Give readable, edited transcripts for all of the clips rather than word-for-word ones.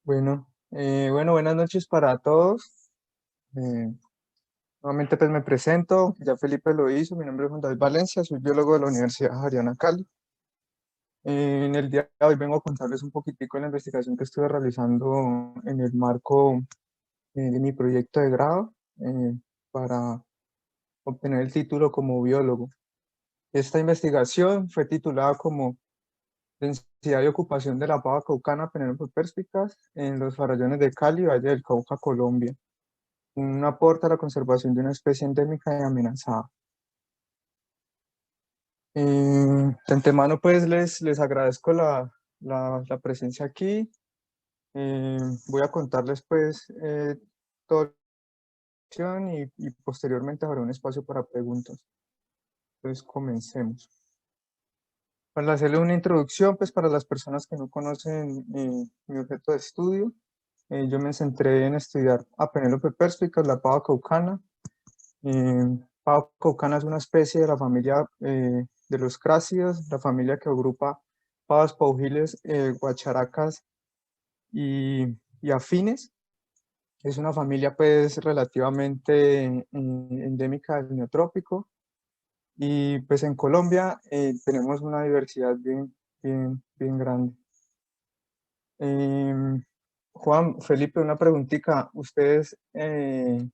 Bueno, buenas noches para todos. Eh, Nuevamente pues me presento, ya Felipe lo hizo, mi nombre es Juan David Valencia, soy biólogo de la Universidad Javeriana Cali. En el día de hoy vengo a contarles un poquitico de la investigación que estuve realizando en el marco de mi proyecto de grado para obtener el título como biólogo. Esta investigación fue titulada como Densidad y ocupación de la pava caucana Penelope perspicaz en los farallones de Cali, Valle del Cauca, Colombia. Un aporte a la conservación de una especie endémica y amenazada. De antemano, pues les agradezco la presencia aquí. Eh, Voy a contarles, pues, toda la acción y posteriormente habrá un espacio para preguntas. Entonces, comencemos. Para hacerle una introducción, pues, para las personas que no conocen mi objeto de estudio, yo me centré en estudiar a Penelope perspicaz, la pava caucana. Pava caucana es una especie de la familia de los crácidos, la familia que agrupa pavas, paujiles, guacharacas y afines. Es una familia pues relativamente endémica del neotrópico y pues en Colombia tenemos una diversidad bien grande. Em, Juan, Felipe, una preguntita. Ustedes me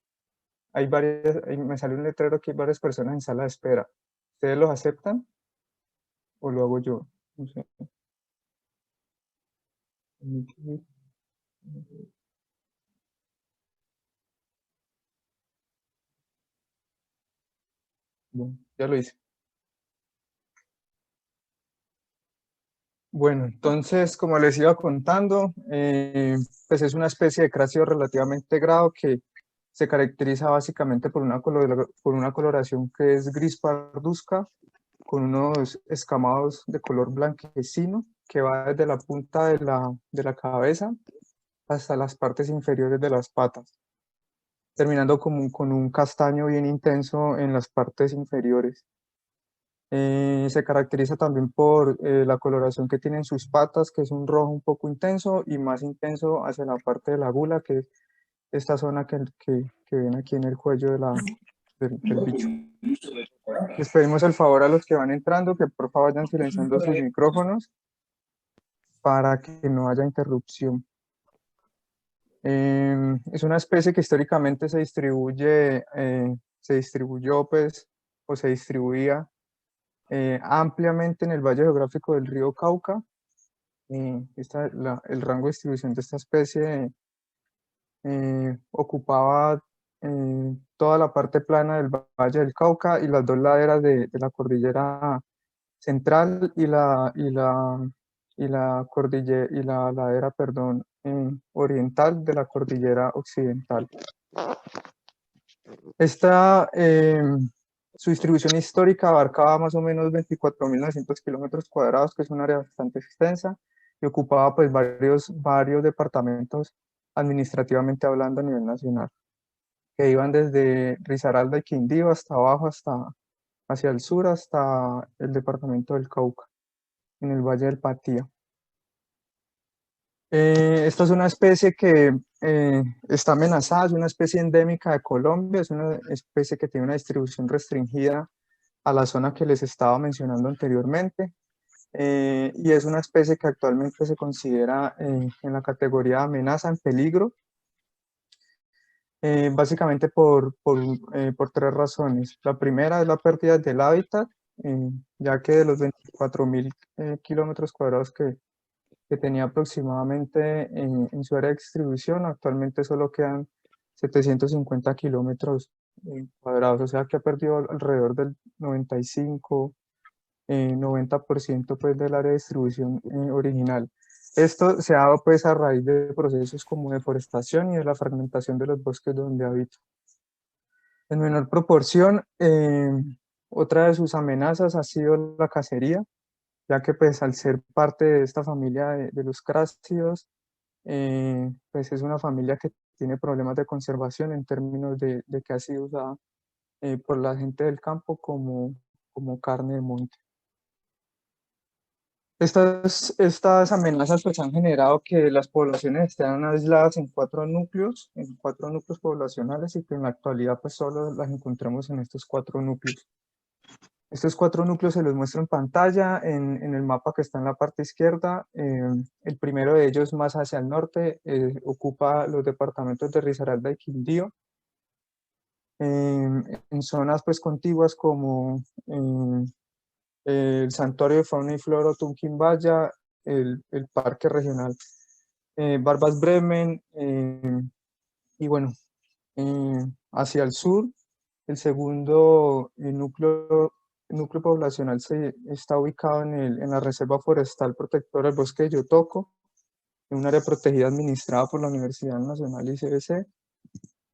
salió un letrero que hay varias personas en sala de espera. ¿Ustedes los aceptan o lo hago yo? No sé. Bueno, ya lo hice. Bueno, entonces, como les iba contando, pues es una especie de crácido relativamente grave que se caracteriza básicamente por una coloración que es gris parduzca, con unos escamados de color blanquecino que va desde la punta de la cabeza hasta las partes inferiores de las patas, terminando con un castaño bien intenso en las partes inferiores. Se caracteriza también por la coloración que tienen sus patas, que es un rojo un poco intenso y más intenso hacia la parte de la gula, que es esta zona que ven aquí en el cuello del bicho. Les pedimos el favor a los que van entrando que por favor vayan silenciando sus micrófonos para que no haya interrupción. Es una especie que históricamente se distribuyó pues, o se distribuía ampliamente en el valle geográfico del río Cauca. El rango de distribución de esta especie ocupaba toda la parte plana del Valle del Cauca y las dos laderas de la cordillera central y la ladera, perdón, oriental de la cordillera occidental. Esta, su distribución histórica abarcaba más o menos 24.900 kilómetros cuadrados, que es un área bastante extensa, y ocupaba pues varios departamentos administrativamente hablando a nivel nacional, que iban desde Risaralda y Quindío hasta abajo, hacia el sur, hasta el departamento del Cauca, en el Valle del Patía. Esta es una especie que está amenazada, es una especie endémica de Colombia, es una especie que tiene una distribución restringida a la zona que les estaba mencionando anteriormente, y es una especie que actualmente se considera en la categoría de amenaza en peligro, básicamente por tres razones. La primera es la pérdida del hábitat, ya que de los 24.000 kilómetros cuadrados que tenía aproximadamente en su área de distribución, actualmente solo quedan 750 kilómetros cuadrados, o sea que ha perdido alrededor del 90% pues, del área de distribución original. Esto se ha dado pues a raíz de procesos como deforestación y de la fragmentación de los bosques donde habita. En menor proporción, otra de sus amenazas ha sido la cacería, ya que pues al ser parte de esta familia de los crácidos, pues es una familia que tiene problemas de conservación en términos de que ha sido usada por la gente del campo como carne de monte. Estas amenazas pues han generado que las poblaciones estén aisladas en cuatro núcleos poblacionales y que en la actualidad pues solo las encontramos en estos cuatro núcleos. Estos cuatro núcleos se los muestro en pantalla en el mapa que está en la parte izquierda. El primero de ellos más hacia el norte ocupa los departamentos de Risaralda y Quindío. En zonas pues contiguas como el Santuario de Fauna y Flora Tunquín-Valla, el Parque Regional Barbas Bremen, y bueno, hacia el sur, el segundo núcleo poblacional está ubicado en la Reserva Forestal Protectora del Bosque de Yotoco, en un área protegida administrada por la Universidad Nacional ICBC.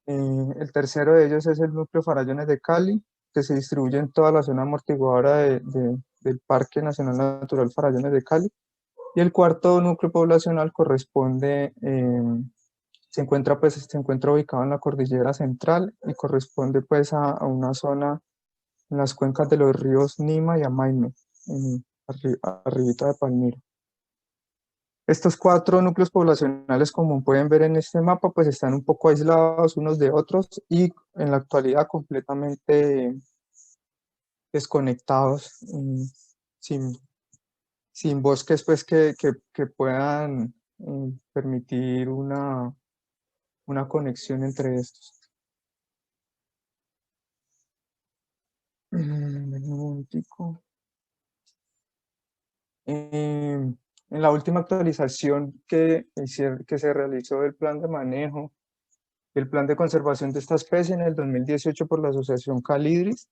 El tercero de ellos es el núcleo Farallones de Cali, que se distribuye en toda la zona amortiguadora del Parque Nacional Natural Farallones de Cali. Y el cuarto núcleo poblacional se encuentra ubicado en la cordillera central y corresponde pues a una zona en las cuencas de los ríos Nima y Amaime, arribita de Palmira. Estos cuatro núcleos poblacionales, como pueden ver en este mapa, pues están un poco aislados unos de otros y en la actualidad completamente desconectados, sin, sin bosques pues que puedan permitir una conexión entre estos. Un momentico. En la última actualización que se realizó del plan de manejo, el plan de conservación de esta especie en el 2018 por la Asociación Calidris,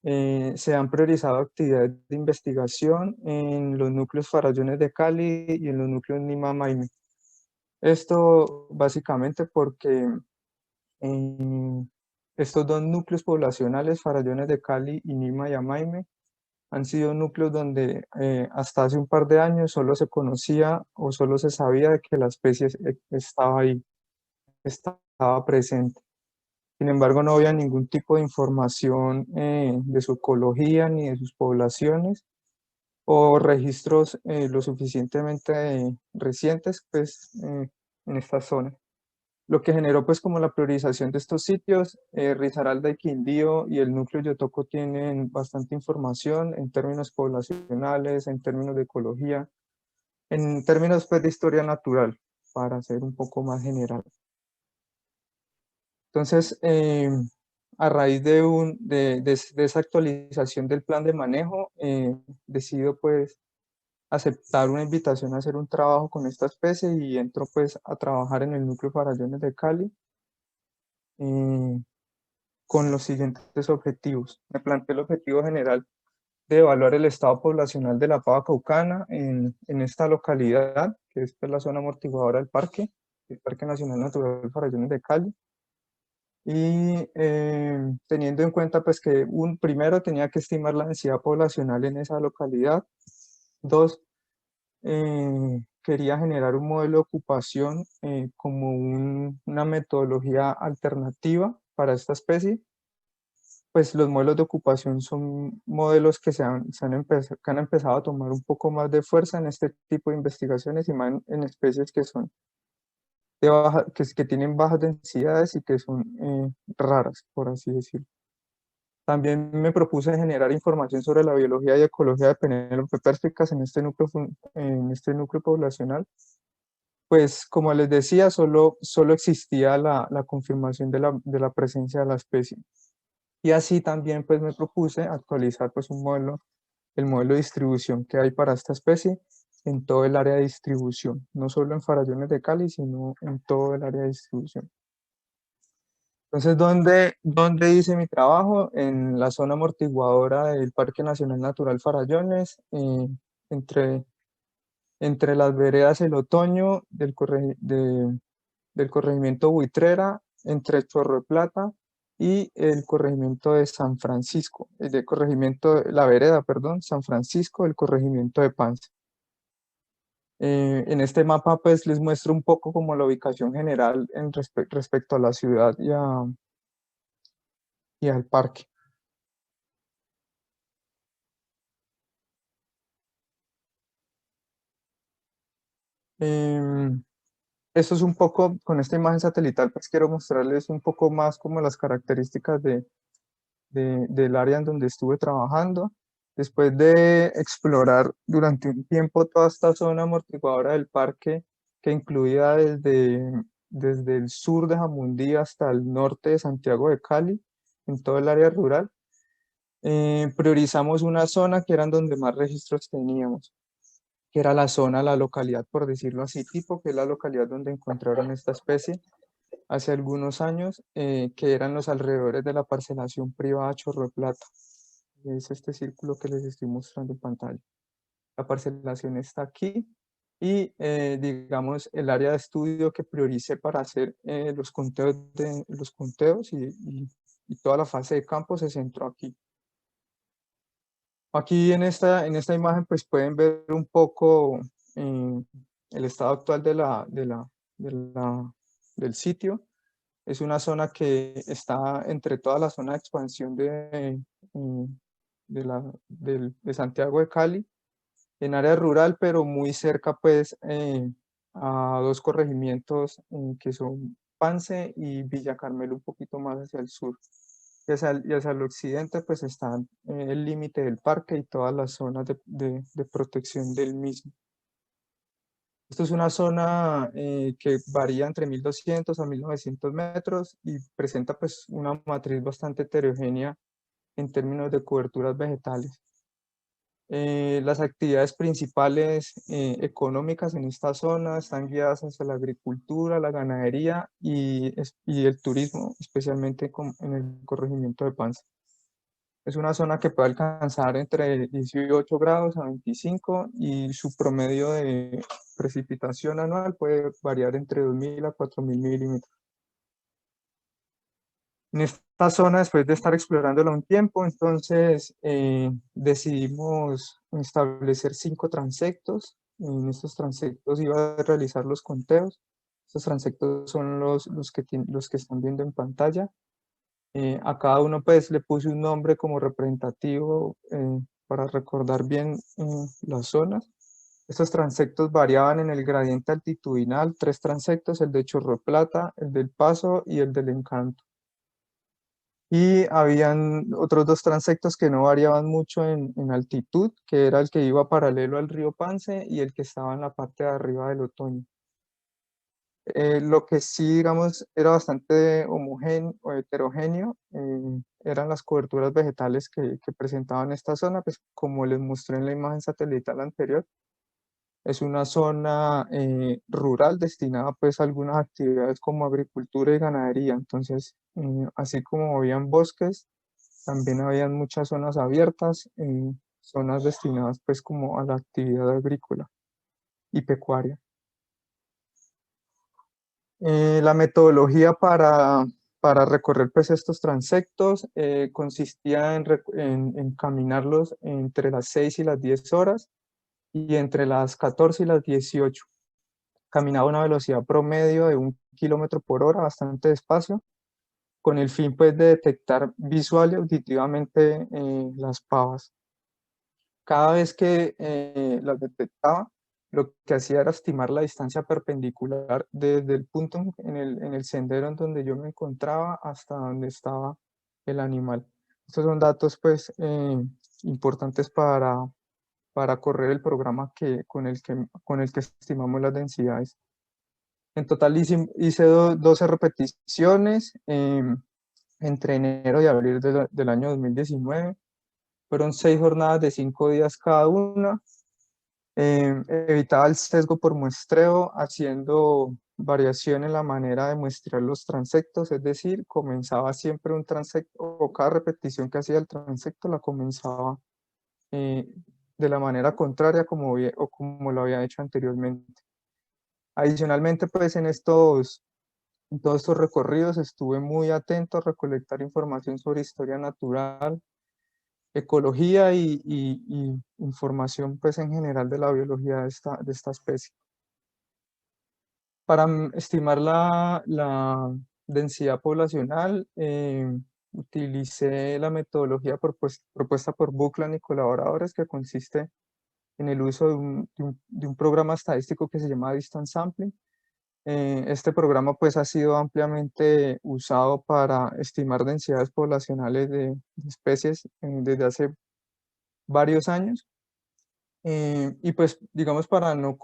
se han priorizado actividades de investigación en los núcleos Farallones de Cali y en los núcleos Nima-Maime. Esto básicamente porque estos dos núcleos poblacionales, Farallones de Cali y Nima y Amaime, han sido núcleos donde hasta hace un par de años solo se conocía o solo se sabía de que la especie estaba ahí, estaba presente. Sin embargo, no había ningún tipo de información de su ecología ni de sus poblaciones o registros lo suficientemente recientes pues, en esta zona. Lo que generó pues como la priorización de estos sitios, Risaralda y Quindío y el núcleo Yotoco tienen bastante información en términos poblacionales, en términos de ecología, en términos pues de historia natural, para ser un poco más general. Entonces, a raíz de esa actualización del plan de manejo, decido pues aceptar una invitación a hacer un trabajo con esta especie y entro pues a trabajar en el núcleo Farallones de Cali con los siguientes objetivos. Me planteé el objetivo general de evaluar el estado poblacional de la pava caucana en esta localidad, que es pues, la zona amortiguadora del parque, el Parque Nacional Natural Farallones de Cali. Y teniendo en cuenta pues que primero tenía que estimar la densidad poblacional en esa localidad. Dos, quería generar un modelo de ocupación como una metodología alternativa para esta especie. Pues los modelos de ocupación son modelos que han empezado a tomar un poco más de fuerza en este tipo de investigaciones y más en especies que son que tienen bajas densidades y que son raras, por así decirlo. También me propuse generar información sobre la biología y ecología de Penélope persicas en este núcleo poblacional. Pues como les decía, solo existía la confirmación de la presencia de la especie. Y así también pues me propuse actualizar pues el modelo de distribución que hay para esta especie en todo el área de distribución, no solo en Farallones de Cali, sino en todo el área de distribución. Entonces, ¿dónde hice mi trabajo? En la zona amortiguadora del Parque Nacional Natural Farallones, entre, entre las veredas El Otoño del corregimiento Buitrera, entre Chorro de Plata y el corregimiento de San Francisco, la vereda, perdón, San Francisco, el corregimiento de Panza. En este mapa pues les muestro un poco como la ubicación general respecto a la ciudad y al parque. Em, Esto es un poco, con esta imagen satelital, pues quiero mostrarles un poco más como las características del área en donde estuve trabajando. Después de explorar durante un tiempo toda esta zona amortiguadora del parque, que incluía desde el sur de Jamundí hasta el norte de Santiago de Cali, en todo el área rural, priorizamos una zona que eran donde más registros teníamos, que era la zona, la localidad, por decirlo así, tipo, que es la localidad donde encontraron esta especie hace algunos años, que eran los alrededores de la parcelación privada Chorro de Plata. Es este círculo que les estoy mostrando en pantalla. La parcelación está aquí y, digamos, el área de estudio que prioricé para hacer los conteos y toda la fase de campo se centró aquí. Aquí en esta imagen pues pueden ver un poco el estado actual de del sitio. Es una zona que está entre toda la zona de expansión de Santiago de Cali, en área rural, pero muy cerca pues a dos corregimientos que son Pance y Villa Carmelo, un poquito más hacia el sur. Y hacia el occidente pues está el límite del parque y todas las zonas de protección del mismo. Esto es una zona que varía entre 1200 a 1900 metros y presenta pues una matriz bastante heterogénea en términos de coberturas vegetales. Las actividades principales económicas en esta zona están guiadas hacia la agricultura, la ganadería y el turismo, especialmente en el corregimiento de Panza. Es una zona que puede alcanzar entre 18 grados a 25 y su promedio de precipitación anual puede variar entre 2000 a 4000 milímetros. En esta zona, después de estar explorándola un tiempo, entonces decidimos establecer 5 transectos. En estos transectos iba a realizar los conteos. Estos transectos son los que están viendo en pantalla. A cada uno pues le puse un nombre como representativo para recordar bien las zonas. Estos transectos variaban en el gradiente altitudinal, 3 transectos, el de Chorro Plata, el del Paso y el del Encanto. Y habían otros 2 transectos que no variaban mucho en altitud, que era el que iba paralelo al río Pance y el que estaba en la parte de arriba del Otoño. Lo que sí, digamos, era bastante homogéneo o heterogéneo, eran las coberturas vegetales que presentaban esta zona, pues como les mostré en la imagen satelital anterior, es una zona rural destinada pues a algunas actividades como agricultura y ganadería. Entonces, así como habían bosques, también habían muchas zonas abiertas, zonas destinadas pues como a la actividad agrícola y pecuaria. La metodología para recorrer pues, estos transectos consistía en caminarlos entre las 6 y las 10 horas y entre las 14 y las 18. Caminaba a una velocidad promedio de 1 km/h, bastante despacio, con el fin pues, de detectar visual y auditivamente las pavas. Cada vez que las detectaba, lo que hacía era estimar la distancia perpendicular desde el punto en el sendero en donde yo me encontraba hasta donde estaba el animal. Estos son datos pues importantes para correr el programa con el que estimamos las densidades. En total hice 12 repeticiones entre enero y abril del año 2019. Fueron 6 jornadas de 5 días cada una. Evitaba el sesgo por muestreo haciendo variación en la manera de muestrear los transectos, es decir, comenzaba siempre un transecto o cada repetición que hacía el transecto la comenzaba eh, de la manera contraria como lo había hecho anteriormente. Adicionalmente, pues en todos estos recorridos estuve muy atento a recolectar información sobre historia natural, ecología y información pues en general de la biología de esta especie. Para estimar la densidad poblacional, utilicé la metodología propuesta por Buckland y colaboradores, que consiste en el uso de un programa estadístico que se llama Distance Sampling. Este programa pues ha sido ampliamente usado para estimar densidades poblacionales de especies desde hace varios años. Y pues digamos para no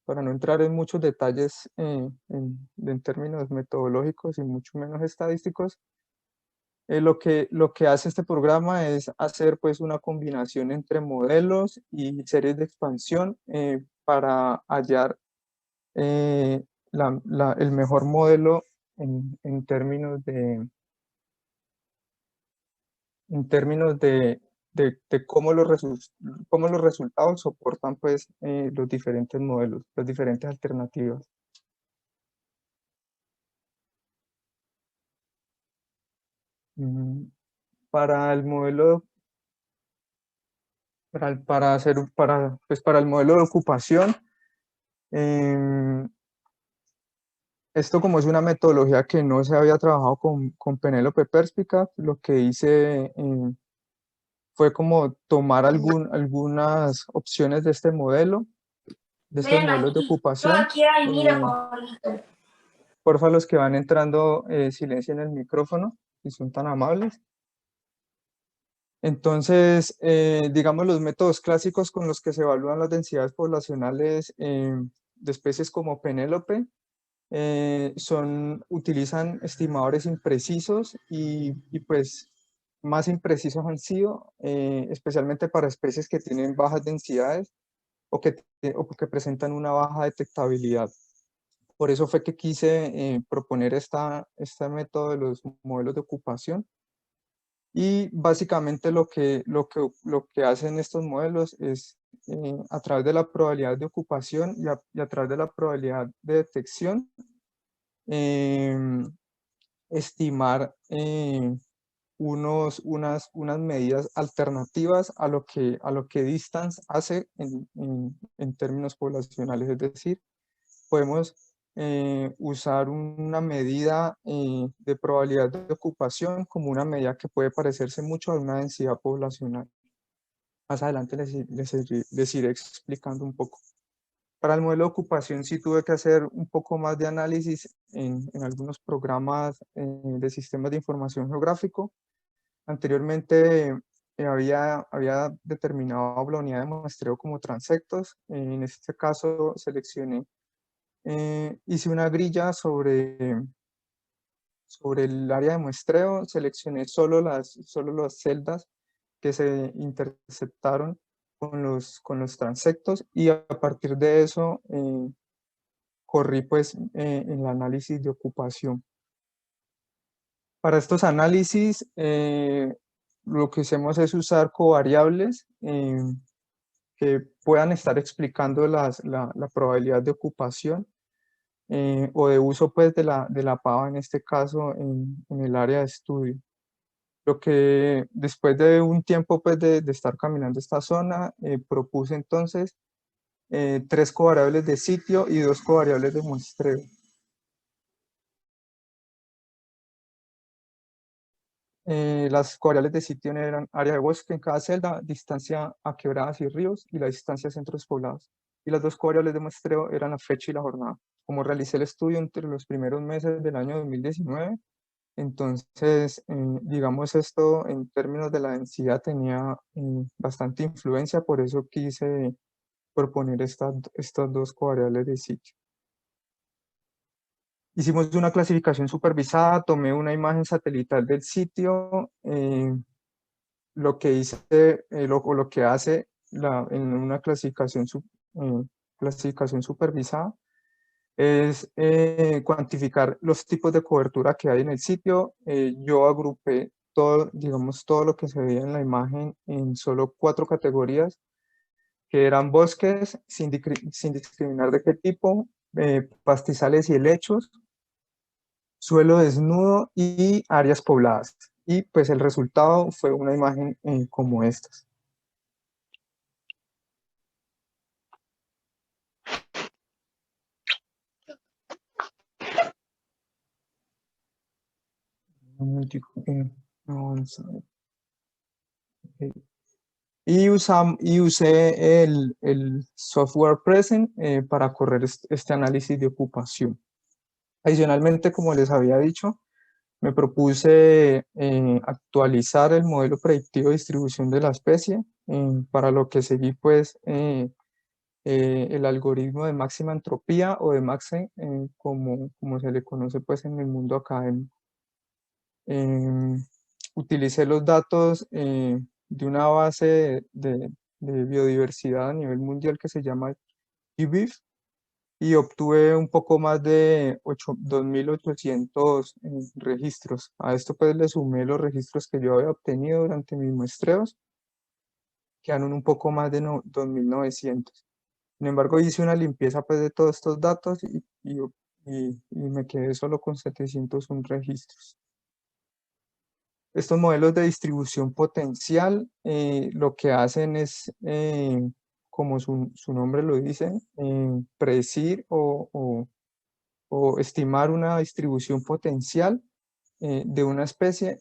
entrar en muchos detalles en términos metodológicos y mucho menos estadísticos, lo que hace este programa es hacer pues una combinación entre modelos y series de expansión para hallar eh, el mejor modelo en términos de cómo los resultados soportan pues los diferentes modelos, las diferentes alternativas. Mm, Para el modelo, para el modelo de ocupación, em, esto como es una metodología que no se había trabajado con Penélope Perspica, lo que hice fue como tomar algunas opciones de estos Ven modelos de aquí, yo ocupación. aquí ay, mira por esto. Porfa, los que van entrando, silencien el micrófono, si son tan amables. Entonces, digamos, los métodos clásicos con los que se evalúan las densidades poblacionales de especies como Penélope utilizan estimadores imprecisos y pues más imprecisos han sido, especialmente para especies que tienen bajas densidades o que presentan una baja detectabilidad. Por eso fue que quise proponer este método de los modelos de ocupación. Y básicamente lo que hacen estos modelos es, a través de la probabilidad de ocupación y a través de la probabilidad de detección, em, estimar unas medidas alternativas a lo que Distance hace en términos poblacionales. Es decir, podemos usar una medida de probabilidad de ocupación como una medida que puede parecerse mucho a una densidad poblacional. Más adelante les iré explicando un poco. Para el modelo de ocupación sí tuve que hacer un poco más de análisis en algunos programas de sistemas de información geográfico. Anteriormente había determinado la unidad de muestreo como transectos. En este caso seleccioné hice una grilla sobre el área de muestreo, seleccioné solo las celdas que se interceptaron con los transectos y a partir de eso corrí pues el análisis de ocupación. Para estos análisis lo que hacemos es usar covariables que puedan estar explicando la probabilidad de ocupación o de uso pues de la pava en este caso en el área de estudio. Lo que después de un tiempo pues de estar caminando esta zona, propuse entonces 3 covariables de sitio y 2 covariables de muestreo. Las covariables de sitio eran área de bosque en cada celda, distancia a quebradas y ríos y la distancia a centros poblados. Y las 2 covariables de muestreo eran la fecha y la jornada. Como realicé el estudio entre los primeros meses del año 2019, entonces, digamos, esto en términos de la densidad tenía bastante influencia, por eso quise proponer estas 2 covariables de sitio. Hicimos una clasificación supervisada, tomé una imagen satelital del sitio, lo que hice, lo que hace en una clasificación supervisada es cuantificar los tipos de cobertura que hay en el sitio. Yo agrupé todo, digamos, todo lo que se veía en la imagen en solo 4 categorías, que eran bosques, sin discriminar de qué tipo, pastizales y helechos, suelo desnudo y áreas pobladas. Y pues el resultado fue una imagen como estas. Un momentico, vamos a ver. Ok. Y usé el software Present para correr este análisis de ocupación. Adicionalmente, como les había dicho, me propuse actualizar el modelo predictivo de distribución de la especie, para lo que seguí pues el algoritmo de máxima entropía o de Maxent, como se le conoce pues en el mundo académico. Em, Utilicé los datos de una base de biodiversidad a nivel mundial que se llama GBIF y obtuve un poco más de 2.800 registros. A esto pues le sumé los registros que yo había obtenido durante mis muestreos, quedaron un poco más de 2.900. Sin embargo, hice una limpieza pues de todos estos datos y me quedé solo con 701 registros. Estos modelos de distribución potencial lo que hacen es, como su nombre lo dice, predecir o estimar una distribución potencial de una especie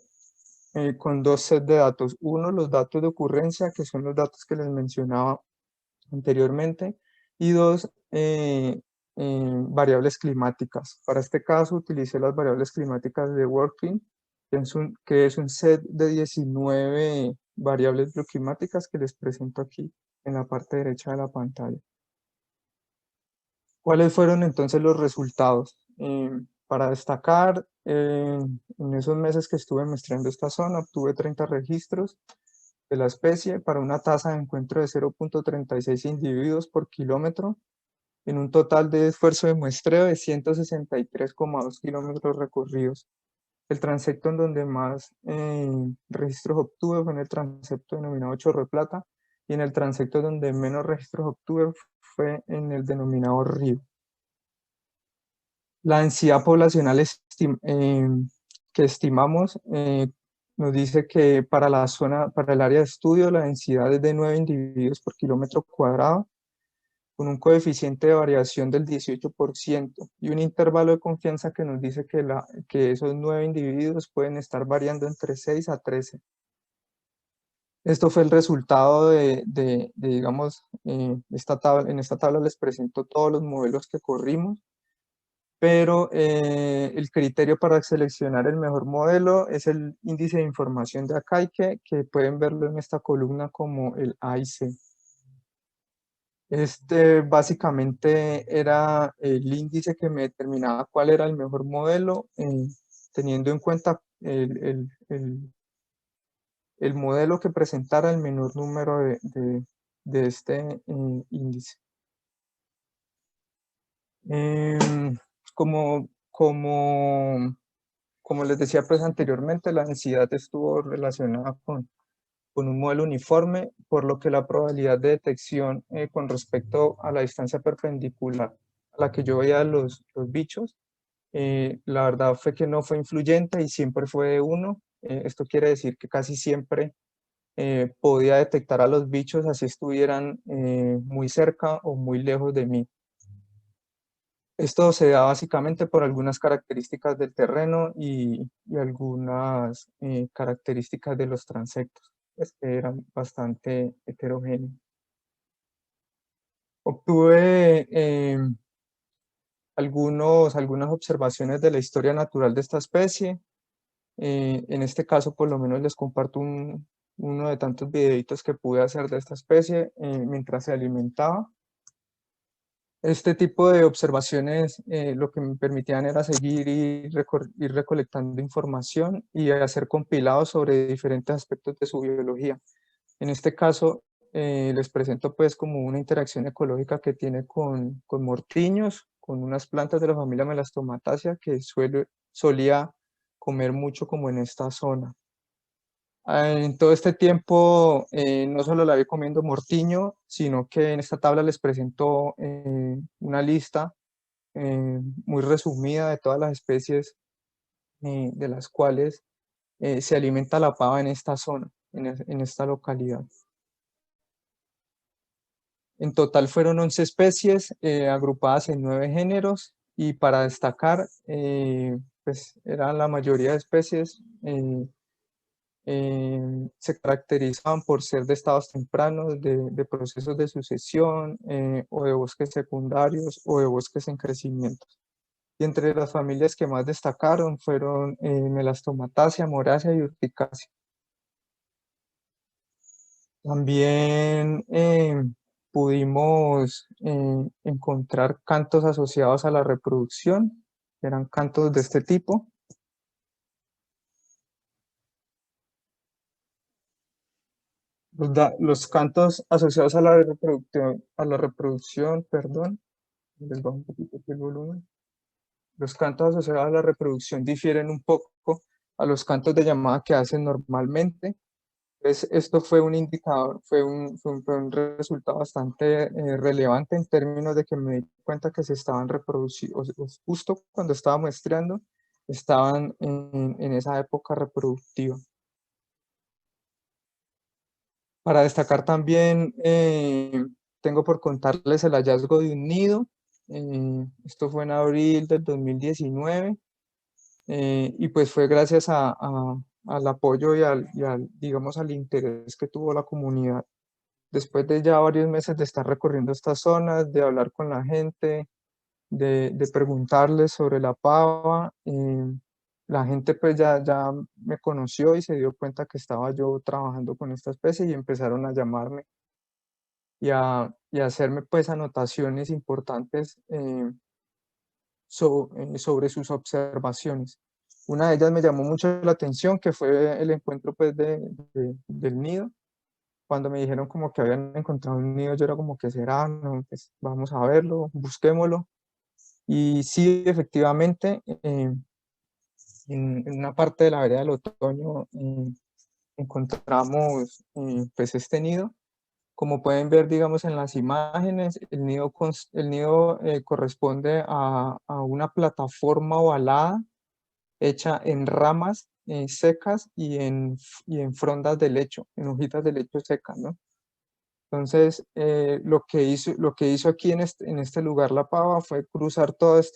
con dos sets de datos. Uno, los datos de ocurrencia, que son los datos que les mencionaba anteriormente, y dos, variables climáticas. Para este caso utilicé las variables climáticas de WorldClim, que es un set de 19 variables bioclimáticas que les presento aquí en la parte derecha de la pantalla. ¿Cuáles fueron entonces los resultados? Para destacar, en esos meses que estuve muestreando esta zona, obtuve 30 registros de la especie para una tasa de encuentro de 0.36 individuos por kilómetro, en un total de esfuerzo de muestreo de 163,2 kilómetros recorridos. El transecto en donde más registros obtuve fue en el transecto denominado Chorro de Plata, y en el transecto donde menos registros obtuve fue en el denominado Río. La densidad poblacional que estimamos nos dice que para la zona, para el área de estudio, la densidad es de 9 individuos por kilómetro cuadrado, con un coeficiente de variación del 18% y un intervalo de confianza que nos dice que esos 9 individuos pueden estar variando entre 6 a 13. Esto fue el resultado digamos, en esta tabla les presento todos los modelos que corrimos, pero el criterio para seleccionar el mejor modelo es el índice de información de Akaike, que pueden verlo en esta columna como el A y C. Este básicamente era el índice que me determinaba cuál era el mejor modelo, teniendo en cuenta el modelo que presentara el menor número de este índice. Como, como, como les decía pues anteriormente, la densidad estuvo relacionada con un modelo uniforme, por lo que la probabilidad de detección con respecto a la distancia perpendicular a la que yo veía los bichos, la verdad fue que no fue influyente y siempre fue de 1. Esto quiere decir que casi siempre podía detectar a los bichos así estuvieran muy cerca o muy lejos de mí. Esto se da básicamente por algunas características del terreno y algunas características de los transectos, pues, que eran bastante heterogéneos. Obtuve algunas observaciones de la historia natural de esta especie. En este caso, por lo menos les comparto uno de tantos videitos que pude hacer de esta especie mientras se alimentaba. Este tipo de observaciones lo que me permitían era seguir y ir recolectando información y hacer compilados sobre diferentes aspectos de su biología. En este caso, les presento pues como una interacción ecológica que tiene con mortiños, con unas plantas de la familia Melastomataceae que solía comer mucho como en esta zona. En todo este tiempo no solo la vi comiendo mortiño, sino que en esta tabla les presento una lista muy resumida de todas las especies de las cuales se alimenta la pava en esta zona, en esta localidad. En total fueron 11 especies agrupadas en 9 géneros, y para destacar, pues eran la mayoría de especies se caracterizaban por ser de estados tempranos, de procesos de sucesión, o de bosques secundarios o de bosques en crecimiento. Y entre las familias que más destacaron fueron Melastomatácea, Moracia y Urticácea. También pudimos encontrar cantos asociados a la reproducción, eran cantos de este tipo. Los cantos asociados a la reproducción, perdón, les bajo un poquito aquí el volumen. Los cantos asociados a la reproducción difieren un poco a los cantos de llamada que hacen normalmente. Entonces, esto fue un indicador, fue un resultado bastante relevante en términos de que me di cuenta que se estaban reproduciendo, justo cuando estaba muestreando, estaban en esa época reproductiva. Para destacar también, tengo por contarles el hallazgo de un nido. Esto fue en abril del 2019, y pues fue gracias al apoyo digamos, al interés que tuvo la comunidad. Después de ya varios meses de estar recorriendo estas zonas, de hablar con la gente, de preguntarles sobre la pava, la gente pues ya me conoció y se dio cuenta que estaba yo trabajando con esta especie y empezaron a llamarme y a hacerme pues anotaciones importantes sobre sus observaciones. Una de ellas me llamó mucho la atención, que fue el encuentro pues del nido. Cuando me dijeron como que habían encontrado un nido, yo era como que será, no, pues vamos a verlo, busquémoslo. Y sí, efectivamente, en una parte de la vereda del otoño encontramos pues este nido. Como pueden ver, digamos, en las imágenes, el nido corresponde a una plataforma ovalada hecha en ramas secas y en frondas de lecho, en hojitas de lecho secas, ¿no? Entonces, lo que hizo aquí en este lugar la pava fue cruzar todas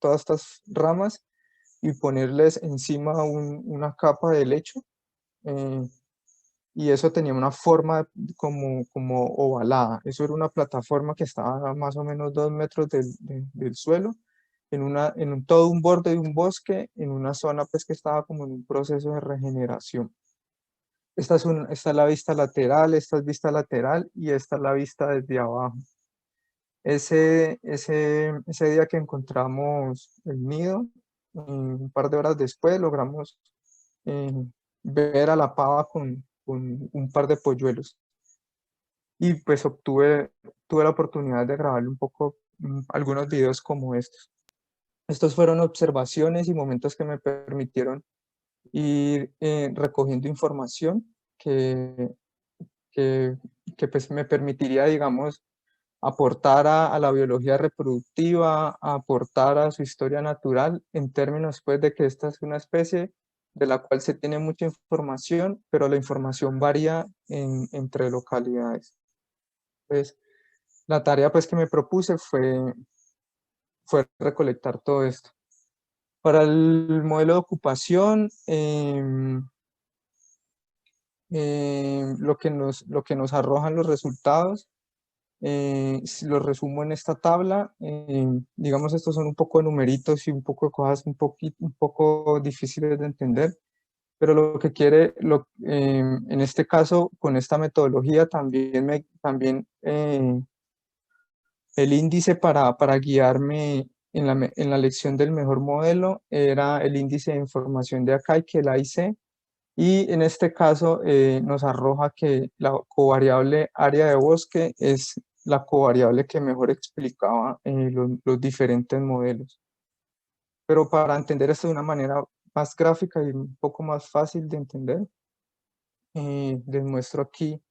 estas ramas y ponerles encima una capa de lecho, eh, y eso tenía una forma como ovalada. Eso era una plataforma que estaba a más o menos 2 metros del suelo, todo un borde de un bosque, en una zona pues que estaba como en un proceso de regeneración. Esta es la vista lateral, esta es vista lateral y esta es la vista desde abajo. Ese día que encontramos el nido, un par de horas después logramos eh, ver a la pava con un par de polluelos. Y pues tuve la oportunidad de grabarle un poco algunos videos como estos. Estos fueron observaciones y momentos que me permitieron ir recogiendo información que, que pues me permitiría, digamos, aportar a la biología reproductiva, aportar a su historia natural, en términos pues de que esta es una especie de la cual se tiene mucha información, pero la información varía entre localidades. Pues la tarea pues que me propuse fue recolectar todo esto. Para el modelo de ocupación, lo que nos arrojan los resultados, si lo resumo en esta tabla. Digamos, estos son un poco de numeritos y un poco de cosas un poco difíciles de entender, pero lo que en este caso, con esta metodología, también el índice para guiarme en la elección del mejor modelo era el índice de información de Akai, que es el AIC, y en este caso nos arroja que la covariable área de bosque es la covariable que mejor explicaba los diferentes modelos. Pero para entender esto de una manera más gráfica y un poco más fácil de entender, les muestro aquí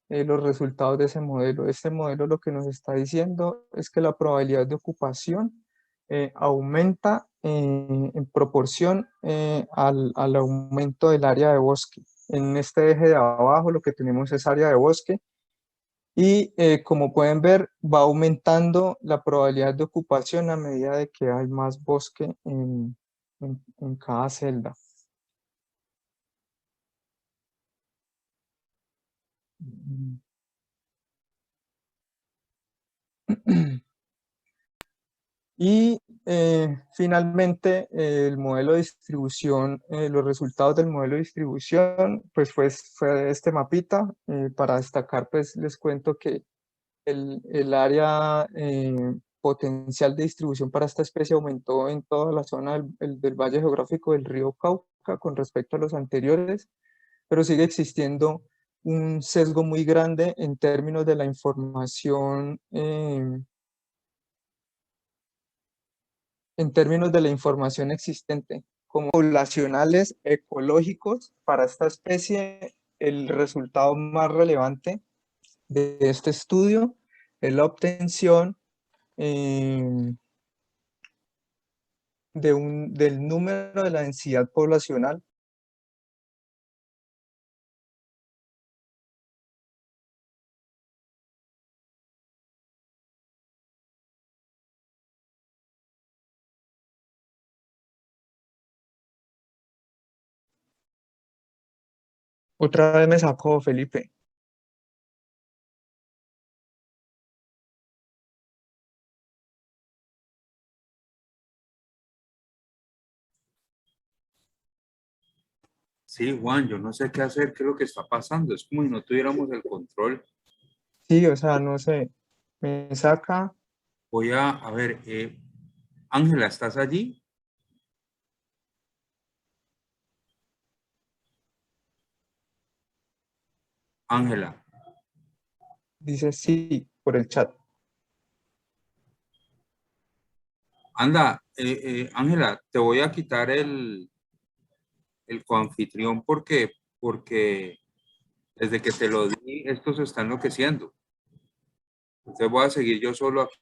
los resultados de ese modelo. Este modelo lo que nos está diciendo es que la probabilidad de ocupación aumenta en proporción al aumento del área de bosque. En este eje de abajo lo que tenemos es área de bosque y como pueden ver va aumentando la probabilidad de ocupación a medida de que hay más bosque en cada celda. Y finalmente, el modelo de distribución, los resultados del modelo de distribución, pues fue este mapita. Para destacar, pues les cuento que el área potencial de distribución para esta especie aumentó en toda la zona del valle geográfico del río Cauca con respecto a los anteriores, pero sigue existiendo un sesgo muy grande en términos de la información. En términos de la información existente, como poblacionales, ecológicos, para esta especie, el resultado más relevante de este estudio es la obtención del número de la densidad poblacional. Otra vez me sacó Felipe. Sí, Juan, yo no sé qué hacer, qué es lo que está pasando. Es como si no tuviéramos el control. Sí, o sea, no sé, me saca. Voy a ver, Ángela, ¿estás allí? Ángela, Dice sí por el chat. anda, Ángela, te voy a quitar el coanfitrión porque desde que te lo di, esto se está enloqueciendo. Entonces voy a seguir yo solo aquí.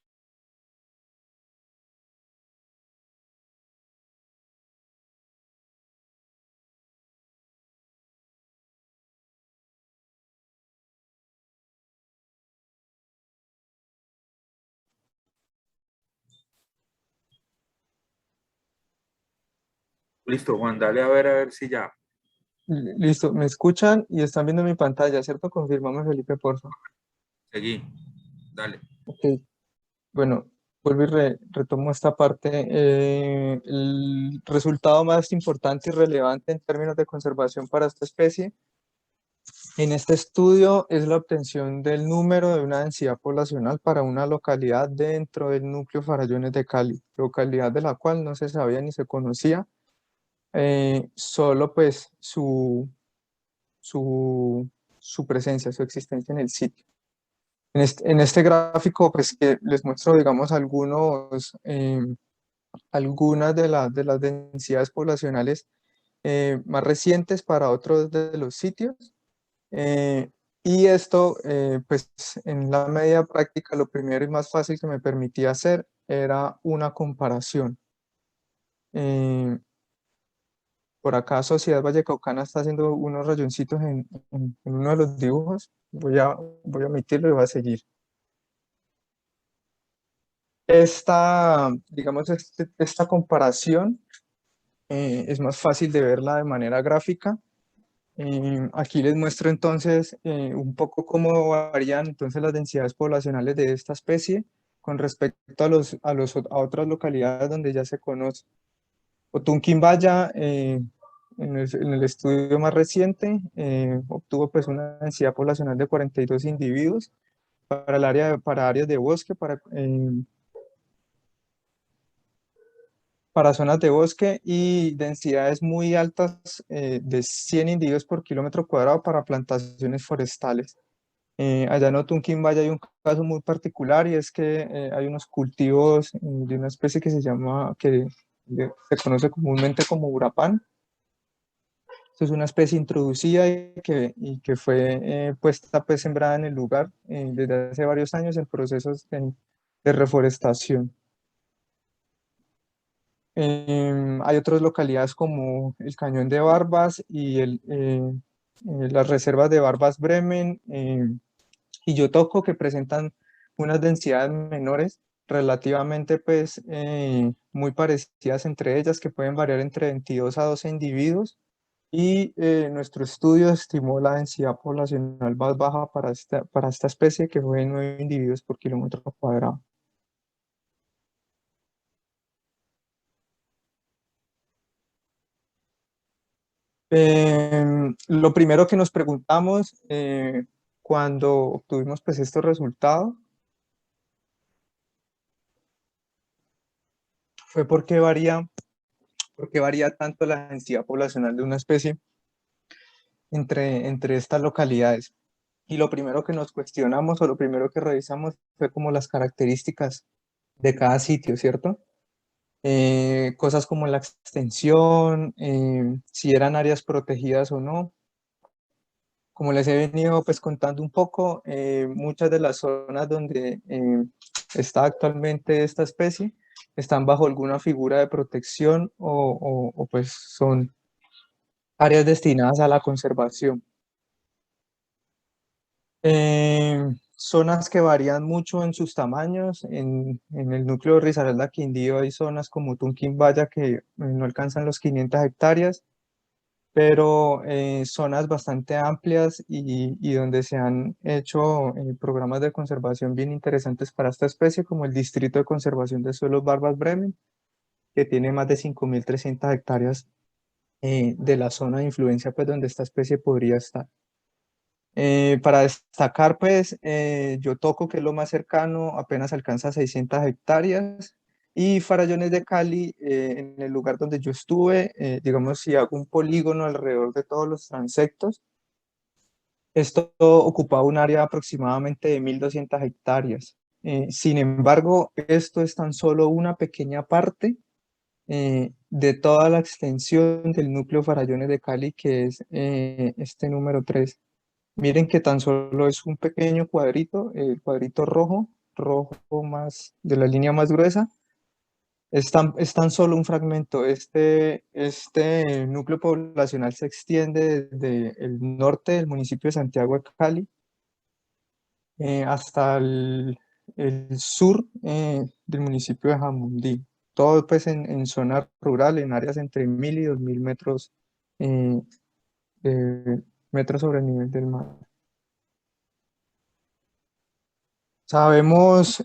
Listo, Juan, dale a ver si ya. Listo, me escuchan y están viendo mi pantalla, ¿cierto? Confírmame, Felipe, por favor. Seguí, dale. Ok. Bueno, vuelvo y retomo esta parte. El resultado más importante y relevante en términos de conservación para esta especie en este estudio es la obtención del número de una densidad poblacional para una localidad dentro del núcleo Farallones de Cali, localidad de la cual no se sabía ni se conocía, solo pues su, su presencia, su existencia en el sitio. En este gráfico, pues que les muestro, digamos, algunas de las densidades poblacionales más recientes para otros de los sitios. Eh, y esto, pues en la medida práctica, lo primero y más fácil que me permitía hacer era una comparación. Eh, por acá Sociedad Vallecaucana está haciendo unos rayoncitos en uno de los dibujos. Voy a omitirlo y voy a seguir. Digamos, esta comparación es más fácil de verla de manera gráfica. Aquí les muestro entonces un poco cómo varían entonces las densidades poblacionales de esta especie con respecto a otras localidades donde ya se conoce. Otunquimbaya, en el estudio más reciente, obtuvo pues una densidad poblacional de 42 individuos para, para áreas de bosque, para zonas de bosque y densidades muy altas de 100 individuos por kilómetro cuadrado para plantaciones forestales. Allá en Otunquimbaya hay un caso muy particular y es que hay unos cultivos de una especie que se conoce comúnmente como urapán. Esto es una especie introducida y que fue puesta pues sembrada en el lugar desde hace varios años en procesos de reforestación. Hay otras localidades como el Cañón de Barbas y las reservas de Barbas Bremen y Yotoco que presentan unas densidades menores relativamente pues muy parecidas entre ellas que pueden variar entre 22 a 12 individuos Y nuestro estudio estimó la densidad poblacional más baja para esta especie, que fue 9 individuos por kilómetro cuadrado. Lo primero que nos preguntamos cuando obtuvimos pues estos resultados fue por qué varía tanto la densidad poblacional de una especie entre estas localidades. Y lo primero que nos cuestionamos o lo primero que revisamos fue como las características de cada sitio, ¿cierto? Cosas como la extensión, si eran áreas protegidas o no. Como les he venido pues contando un poco, muchas de las zonas donde está actualmente esta especie están bajo alguna figura de protección o pues son áreas destinadas a la conservación. Zonas que varían mucho en sus tamaños. En el núcleo de Risaralda Quindío hay zonas como Tunquín-Vaya que no alcanzan los 500 hectáreas, pero zonas bastante amplias y donde se han hecho programas de conservación bien interesantes para esta especie, como el Distrito de Conservación de Suelos Barbas Bremen, que tiene más de 5.300 hectáreas de la zona de influencia pues, donde esta especie podría estar. Para destacar, pues, Yotoco, que es lo más cercano, apenas alcanza 600 hectáreas. Y Farallones de Cali, en el lugar donde yo estuve, digamos, si hago un polígono alrededor de todos los transectos, esto ocupaba un área aproximadamente de 1.200 hectáreas. Sin embargo, esto es tan solo una pequeña parte de toda la extensión del núcleo Farallones de Cali, que es este número 3. Miren que tan solo es un pequeño cuadrito, el cuadrito rojo, más de la línea más gruesa. Es tan solo un fragmento. Este núcleo poblacional se extiende desde el norte del municipio de Santiago de Cali hasta el sur del municipio de Jamundí. Todo pues en zona rural, en áreas entre 1.000 y 2.000 metros, eh, metros sobre el nivel del mar. Sabemos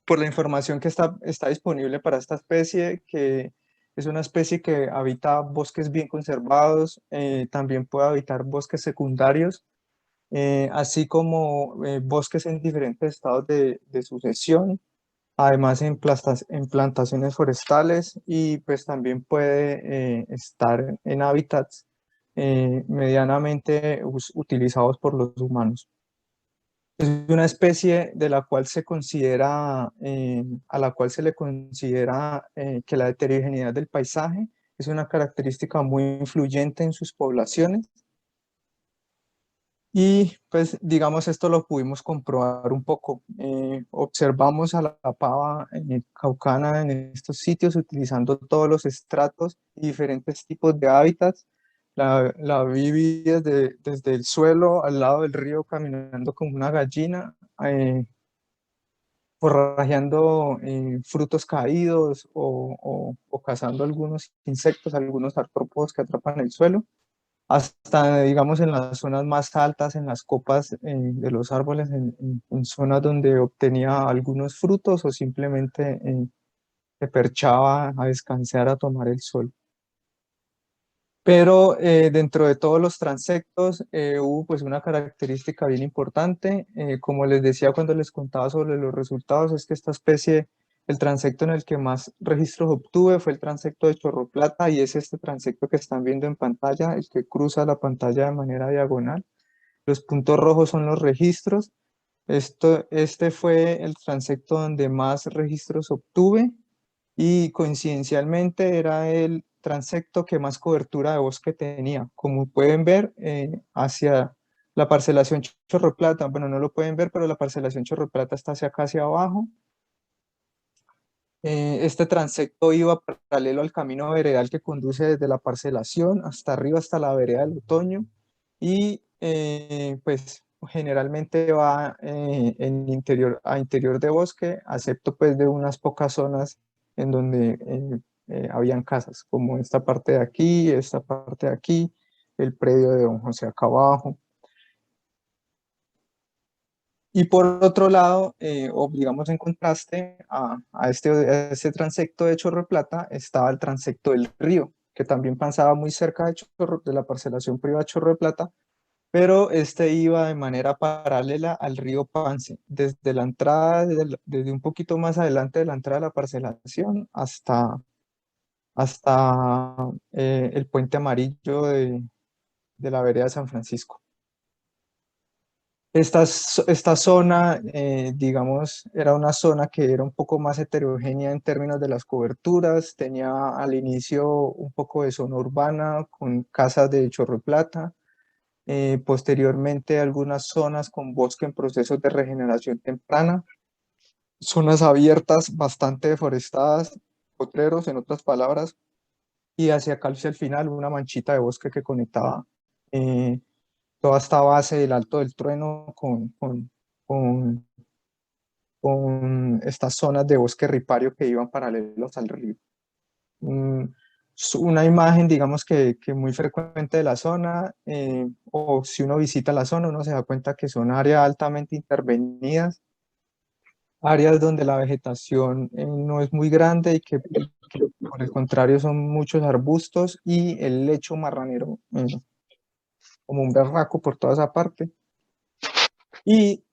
por la información que está disponible para esta especie, que es una especie que habita bosques bien conservados, también puede habitar bosques secundarios, así como bosques en diferentes estados de sucesión, además en plantaciones forestales y pues también puede estar en hábitats medianamente utilizados por los humanos. Es una especie de la cual se considera, a la cual se le considera que la heterogeneidad del paisaje es una característica muy influyente en sus poblaciones. Y pues digamos esto lo pudimos comprobar un poco. Observamos a la pava caucana en estos sitios utilizando todos los estratos y diferentes tipos de hábitats. La vi desde el suelo al lado del río caminando como una gallina, forrajeando frutos caídos o cazando algunos insectos, algunos artrópodos que atrapan el suelo, hasta, digamos, en las zonas más altas, en las copas de los árboles, en zonas donde obtenía algunos frutos o simplemente se perchaba a descansar, a tomar el sol. Pero dentro de todos los transectos hubo pues una característica bien importante. Como les decía cuando les contaba sobre los resultados, es que esta especie, el transecto en el que más registros obtuve fue el transecto de Chorro Plata, y es este transecto que están viendo en pantalla, el que cruza la pantalla de manera diagonal. Los puntos rojos son los registros. Este fue el transecto donde más registros obtuve, y coincidencialmente era el transecto que más cobertura de bosque tenía. Como pueden ver, hacia la parcelación Chorro Plata, bueno, no lo pueden ver, pero la parcelación Chorro Plata está hacia acá, hacia abajo. Este transecto iba paralelo al camino veredal que conduce desde la parcelación hasta arriba, hasta la vereda del Otoño, y pues generalmente va a interior de bosque, excepto pues de unas pocas zonas en donde habían casas, como esta parte de aquí, esta parte de aquí, el predio de Don José acá abajo. Y por otro lado, o digamos en contraste a este transecto de Chorro de Plata, estaba el transecto del río, que también pasaba muy cerca de la parcelación privada Chorro de Plata, pero este iba de manera paralela al río Pance, desde la entrada, desde un poquito más adelante de la entrada de la parcelación hasta el puente amarillo de la vereda de San Francisco. Esta zona, digamos, era una zona que era un poco más heterogénea en términos de las coberturas, tenía al inicio un poco de zona urbana con casas de chorro de plata, posteriormente algunas zonas con bosque en procesos de regeneración temprana, zonas abiertas bastante deforestadas, potreros en otras palabras, y hacia el final una manchita de bosque que conectaba eh, toda esta base del Alto del Trueno con, con estas zonas de bosque ripario que iban paralelos al río. Una imagen, digamos que muy frecuente de la zona, o si uno visita la zona, uno se da cuenta que son áreas altamente intervenidas, áreas donde la vegetación no es muy grande y que por el contrario son muchos arbustos y el lecho marranero como un berraco por toda esa parte. Y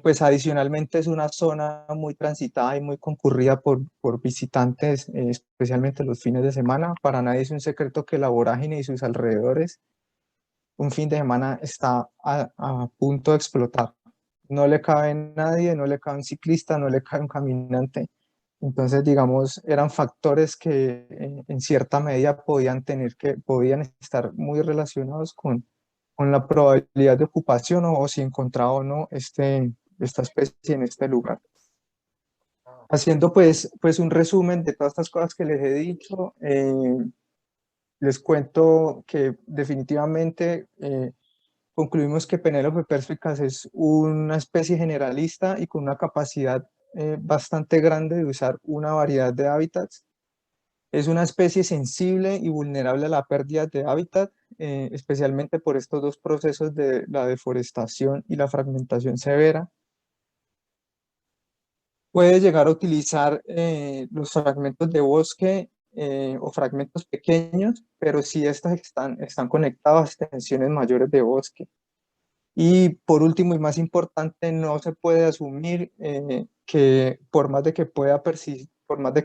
pues adicionalmente es una zona muy transitada y muy concurrida por visitantes, especialmente los fines de semana. Para nadie es un secreto que la vorágine y sus alrededores, un fin de semana está a punto de explotar. No le cabe nadie, no le cabe un ciclista, no le cabe un caminante. Entonces, digamos, eran factores que en cierta medida podían estar muy relacionados con la probabilidad de ocupación o si encontraba o no esta especie en este lugar. Haciendo pues un resumen de todas estas cosas que les he dicho, les cuento que definitivamente concluimos que Penélope perspicaz es una especie generalista y con una capacidad bastante grande de usar una variedad de hábitats. Es una especie sensible y vulnerable a la pérdida de hábitat, especialmente por estos dos procesos de la deforestación y la fragmentación severa. Puede llegar a utilizar los fragmentos de bosque o fragmentos pequeños, pero si estas están conectadas a extensiones mayores de bosque. Y por último y más importante, no se puede asumir que por más de que pueda persistir, por más de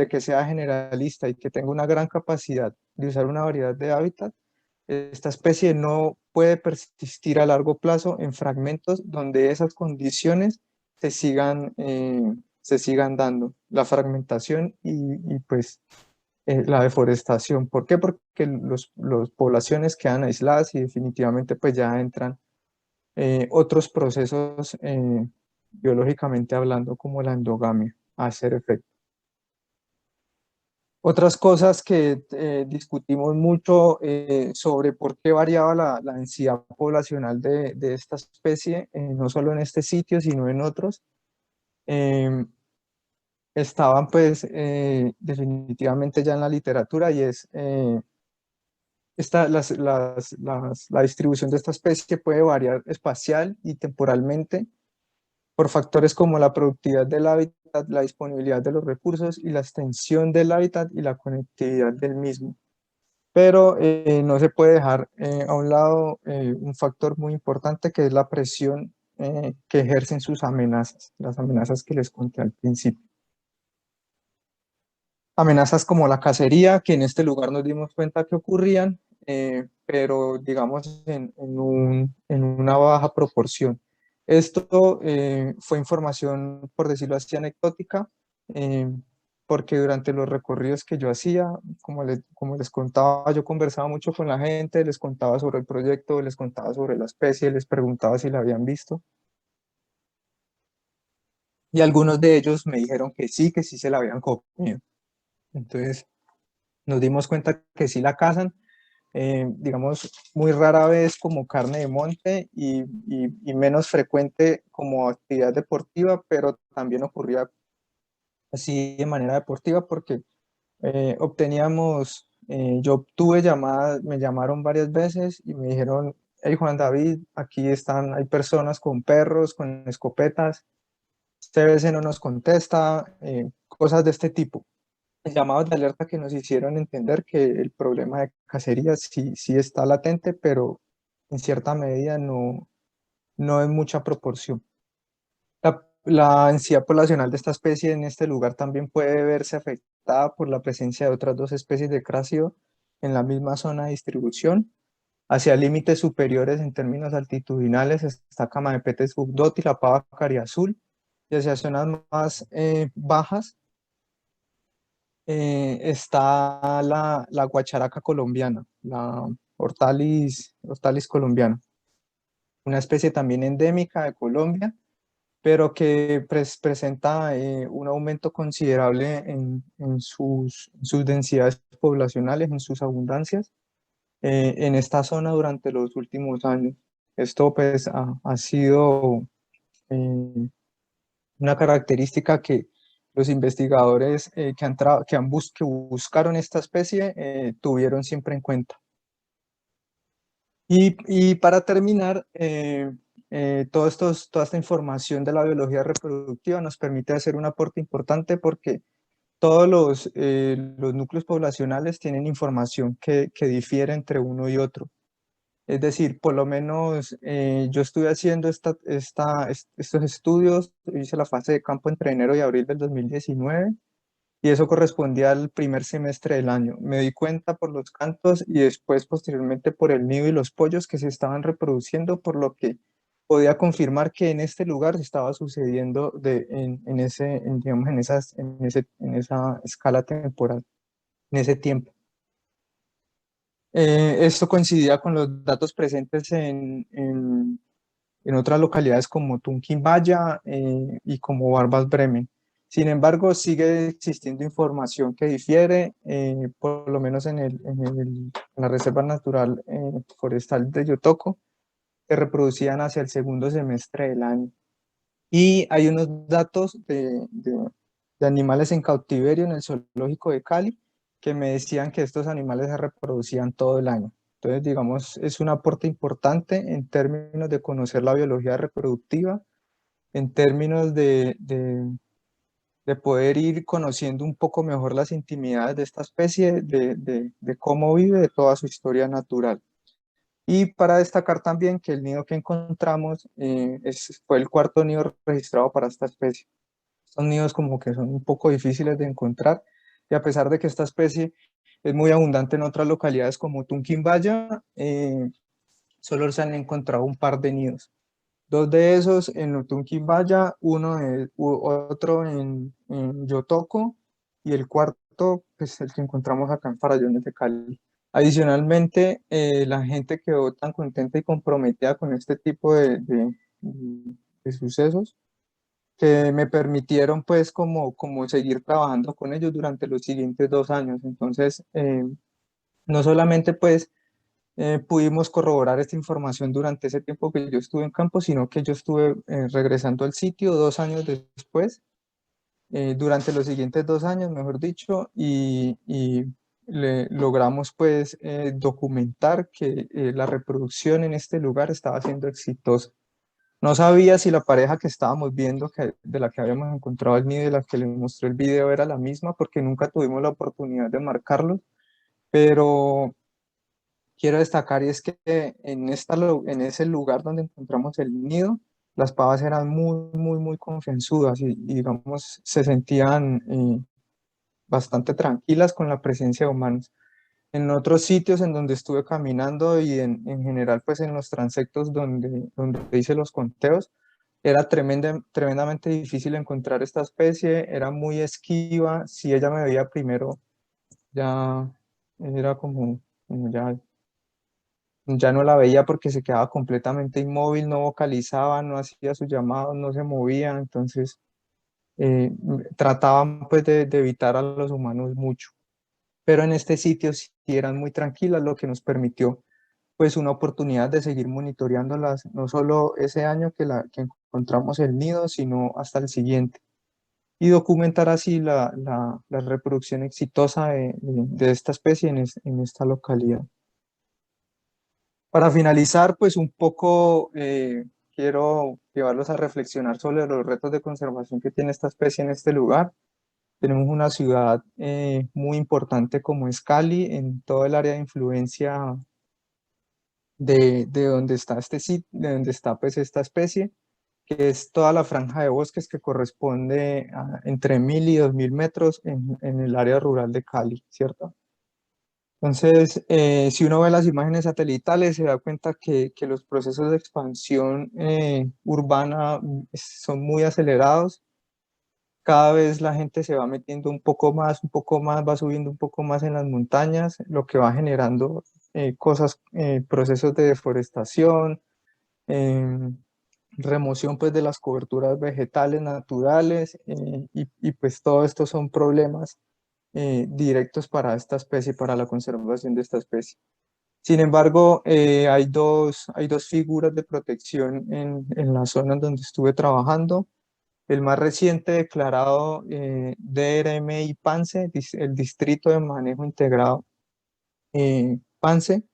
que sea generalista y que tenga una gran capacidad de usar una variedad de hábitat, esta especie no puede persistir a largo plazo en fragmentos donde esas condiciones se sigan dando, la fragmentación y pues la deforestación. ¿Por qué? Porque las poblaciones quedan aisladas y definitivamente pues ya entran otros procesos biológicamente hablando como la endogamia a hacer efecto. Otras cosas que discutimos mucho sobre por qué variaba la densidad poblacional de esta especie, no solo en este sitio, sino en otros, estaban pues definitivamente ya en la literatura y es la distribución de esta especie puede variar espacial y temporalmente por factores como la productividad del hábitat, la disponibilidad de los recursos y la extensión del hábitat y la conectividad del mismo. Pero no se puede dejar a un lado un factor muy importante que es la presión que ejercen sus amenazas, las amenazas que les conté al principio. Amenazas como la cacería, que en este lugar nos dimos cuenta que ocurrían, pero digamos en una baja proporción. Esto fue información, por decirlo así, anecdótica, eh, porque durante los recorridos que yo hacía, como les contaba, yo conversaba mucho con la gente, les contaba sobre el proyecto, les contaba sobre la especie, les preguntaba si la habían visto. Y algunos de ellos me dijeron que sí se la habían comido. Entonces nos dimos cuenta que sí la cazan, digamos, muy rara vez como carne de monte y menos frecuente como actividad deportiva, pero también ocurría así de manera deportiva porque obteníamos, yo obtuve llamadas, me llamaron varias veces y me dijeron, hey Juan David, aquí están, hay personas con perros, con escopetas, CBC no nos contesta, cosas de este tipo. Llamados de alerta que nos hicieron entender que el problema de cacería sí, sí está latente, pero en cierta medida no en mucha proporción. La densidad poblacional de esta especie en este lugar también puede verse afectada por la presencia de otras dos especies de crácido en la misma zona de distribución. Hacia límites superiores en términos altitudinales está Camaepetes bugdoti, la pava cariazul, y hacia zonas más bajas está la guacharaca colombiana, la hortalis colombiana, una especie también endémica de Colombia, pero que presenta un aumento considerable en sus densidades poblacionales, en sus abundancias, en esta zona durante los últimos años. Esto pues ha sido una característica que los investigadores que buscaron esta especie tuvieron siempre en cuenta. Y para terminar, toda esta información de la biología reproductiva nos permite hacer un aporte importante porque todos los núcleos poblacionales tienen información que difiere entre uno y otro. Es decir, por lo menos yo estuve haciendo estos estudios, hice la fase de campo entre enero y abril del 2019 y eso correspondía al primer semestre del año. Me di cuenta por los cantos y después posteriormente por el nido y los pollos que se estaban reproduciendo, por lo que podía confirmar que en este lugar estaba sucediendo digamos, en esa escala temporal, en ese tiempo. Esto coincidía con los datos presentes en otras localidades como Tunquimaya y como Barbas Bremen. Sin embargo, sigue existiendo información que difiere, por lo menos en la Reserva Natural Forestal de Yotoco, que reproducían hacia el segundo semestre del año. Y hay unos datos de animales en cautiverio en el zoológico de Cali que me decían que estos animales se reproducían todo el año. Entonces, digamos, es un aporte importante en términos de conocer la biología reproductiva, en términos de poder ir conociendo un poco mejor las intimidades de esta especie, de cómo vive, de toda su historia natural. Y para destacar también que el nido que encontramos fue el cuarto nido registrado para esta especie. Son nidos como que son un poco difíciles de encontrar y a pesar de que esta especie es muy abundante en otras localidades como Tunquimaya, solo se han encontrado un par de nidos. Dos de esos en Tunquimaya, otro en Yotoco y el cuarto, pues el que encontramos acá en Farallones de Cali. Adicionalmente, la gente quedó tan contenta y comprometida con este tipo de sucesos que me permitieron pues como seguir trabajando con ellos durante los siguientes 2 años. Entonces, no solamente pues pudimos corroborar esta información durante ese tiempo que yo estuve en campo, sino que yo estuve regresando al sitio 2 años después, durante los siguientes 2 años, mejor dicho, y logramos pues documentar que la reproducción en este lugar estaba siendo exitosa. No sabía si la pareja que estábamos viendo, de la que habíamos encontrado el nido y de la que le mostré el video era la misma, porque nunca tuvimos la oportunidad de marcarlos, pero quiero destacar y es que en ese lugar donde encontramos el nido, las pavas eran muy, muy, muy confianzudas y, digamos, se sentían bastante tranquilas con la presencia de humanos. En otros sitios en donde estuve caminando y en general pues en los transectos donde hice los conteos, era tremendamente difícil encontrar esta especie, era muy esquiva, si ella me veía primero ya era como ya no la veía porque se quedaba completamente inmóvil, no vocalizaba, no hacía sus llamados, no se movía, entonces trataban pues de evitar a los humanos mucho. Pero en este sitio sí eran muy tranquilas, lo que nos permitió pues una oportunidad de seguir monitoreándolas, no solo ese año que encontramos el nido, sino hasta el siguiente. y documentar así la reproducción exitosa de esta especie en esta localidad. Para finalizar, pues un poco quiero llevarlos a reflexionar sobre los retos de conservación que tiene esta especie en este lugar. Tenemos una ciudad muy importante como es Cali, en todo el área de influencia de donde está este sitio, de donde está pues esta especie, que es toda la franja de bosques que corresponde a entre 1000 y 2000 metros en el área rural de Cali, ¿cierto? Entonces, si uno ve las imágenes satelitales, se da cuenta que los procesos de expansión urbana son muy acelerados. Cada vez la gente se va metiendo un poco más, va subiendo un poco más en las montañas, lo que va generando procesos de deforestación, em, remoción pues de las coberturas vegetales naturales y pues todo esto son problemas directos para esta especie, para la conservación de esta especie. Sin embargo, hay dos figuras de protección en la zona donde estuve trabajando. El más reciente declarado DRMI PANSE, el Distrito de Manejo Integrado PANSE,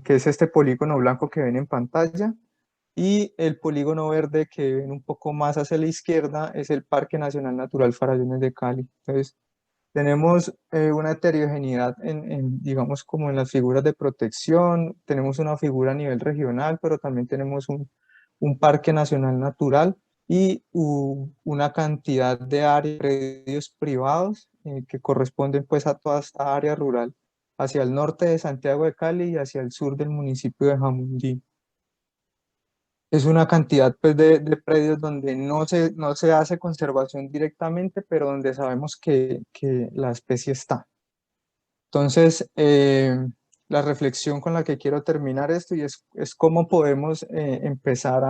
que es este polígono blanco que ven en pantalla, y el polígono verde que ven un poco más hacia la izquierda es el Parque Nacional Natural Farallones de Cali. Entonces, tenemos una heterogeneidad digamos, como en las figuras de protección, tenemos una figura a nivel regional, pero también tenemos un parque nacional natural y una cantidad de áreas, predios privados que corresponden pues a toda esta área rural, hacia el norte de Santiago de Cali y hacia el sur del municipio de Jamundí. Es una cantidad pues, de predios donde no se hace conservación directamente, pero donde sabemos que la especie está. Entonces, la reflexión con la que quiero terminar esto es cómo podemos empezar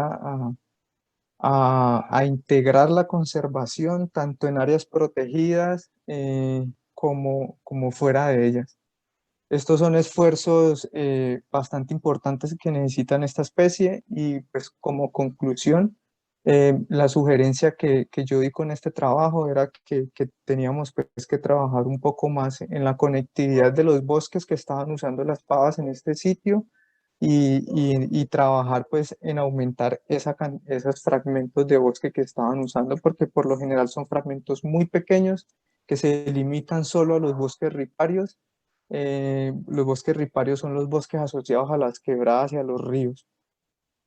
a integrar la conservación tanto en áreas protegidas como fuera de ellas. Estos son esfuerzos bastante importantes que necesitan esta especie y pues como conclusión, la sugerencia que yo di con este trabajo era que teníamos pues que trabajar un poco más en la conectividad de los bosques que estaban usando las pavas en este sitio y trabajar pues en aumentar esos fragmentos de bosque que estaban usando porque por lo general son fragmentos muy pequeños que se limitan solo a los bosques riparios. Los bosques riparios son los bosques asociados a las quebradas y a los ríos.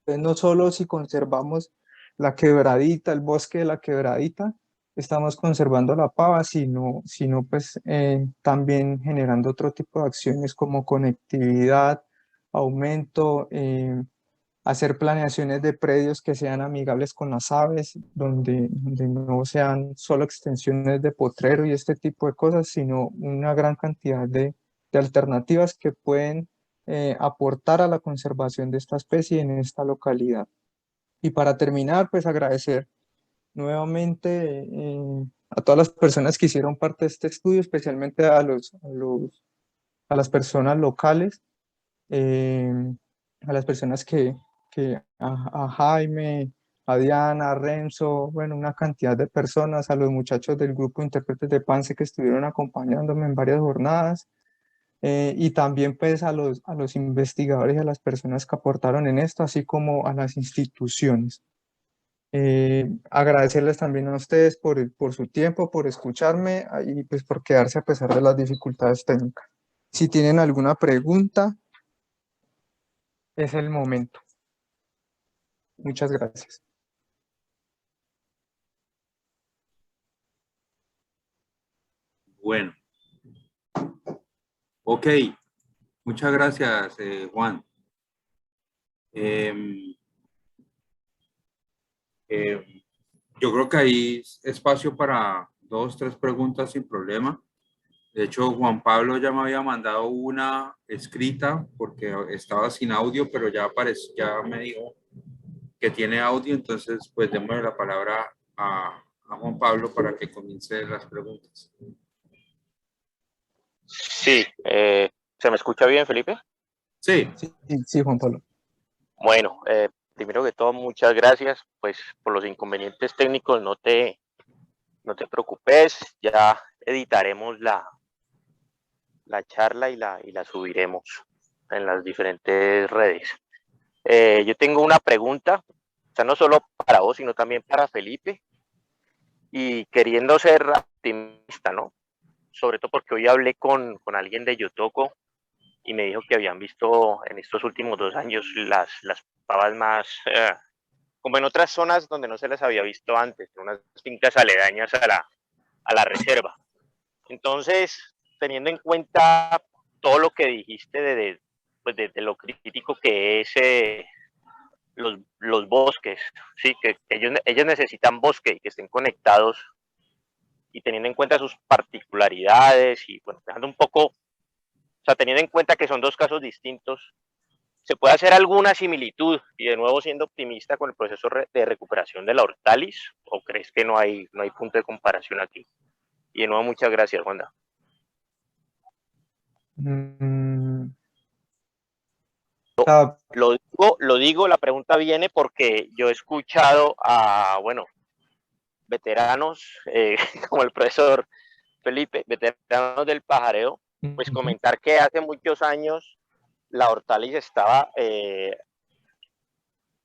Entonces, no solo si conservamos la quebradita, el bosque de la quebradita, estamos conservando la pava, sino pues también generando otro tipo de acciones como conectividad, aumento, hacer planeaciones de predios que sean amigables con las aves, donde no sean solo extensiones de potrero y este tipo de cosas, sino una gran cantidad de alternativas que pueden aportar a la conservación de esta especie en esta localidad. Y para terminar, pues agradecer nuevamente a todas las personas que hicieron parte de este estudio, especialmente a las personas locales, eh, a las personas a Jaime, a Diana, a Renzo, bueno, una cantidad de personas, a los muchachos del grupo de intérpretes de PANSE que estuvieron acompañándome en varias jornadas, y también pues a los investigadores y a las personas que aportaron en esto, así como a las instituciones. Agradecerles también a ustedes por su tiempo, por escucharme y pues por quedarse a pesar de las dificultades técnicas. Si tienen alguna pregunta, es el momento. Muchas gracias. Bueno, ok, muchas gracias, Juan. Em, em, yo creo que hay espacio para dos, tres preguntas sin problema. De hecho, Juan Pablo ya me había mandado una escrita porque estaba sin audio, pero ya apareció, ya me dijo que tiene audio, entonces pues démosle la palabra a Juan Pablo para que comience las preguntas. Sí, ¿se me escucha bien, Felipe? Sí. Sí, Juan Pablo. Bueno, primero que todo, muchas gracias, pues por los inconvenientes técnicos no te no te preocupes, ya editaremos la charla y la subiremos en las diferentes redes. Yo tengo una pregunta, o sea, no solo para vos, sino también para Felipe, y queriendo ser optimista, ¿no? Sobre todo porque hoy hablé con alguien de Yotoco y me dijo que habían visto en estos últimos 2 años las pavas más, como en otras zonas donde no se las había visto antes, en unas fincas aledañas a la reserva. Entonces, teniendo en cuenta todo lo que dijiste de lo crítico que es los bosques, ¿sí? Que ellos necesitan bosque y que estén conectados, y teniendo en cuenta sus particularidades y, bueno, dejando un poco, o sea, teniendo en cuenta que son 2 casos distintos, ¿se puede hacer alguna similitud, y de nuevo siendo optimista, con el proceso de recuperación de la hortalis, o crees que no hay punto de comparación aquí? Y de nuevo, muchas gracias, Wanda. Lo digo, la pregunta viene porque yo he escuchado a, bueno, veteranos como el profesor Felipe, veteranos del pajareo, pues comentar que hace muchos años la hortalis estaba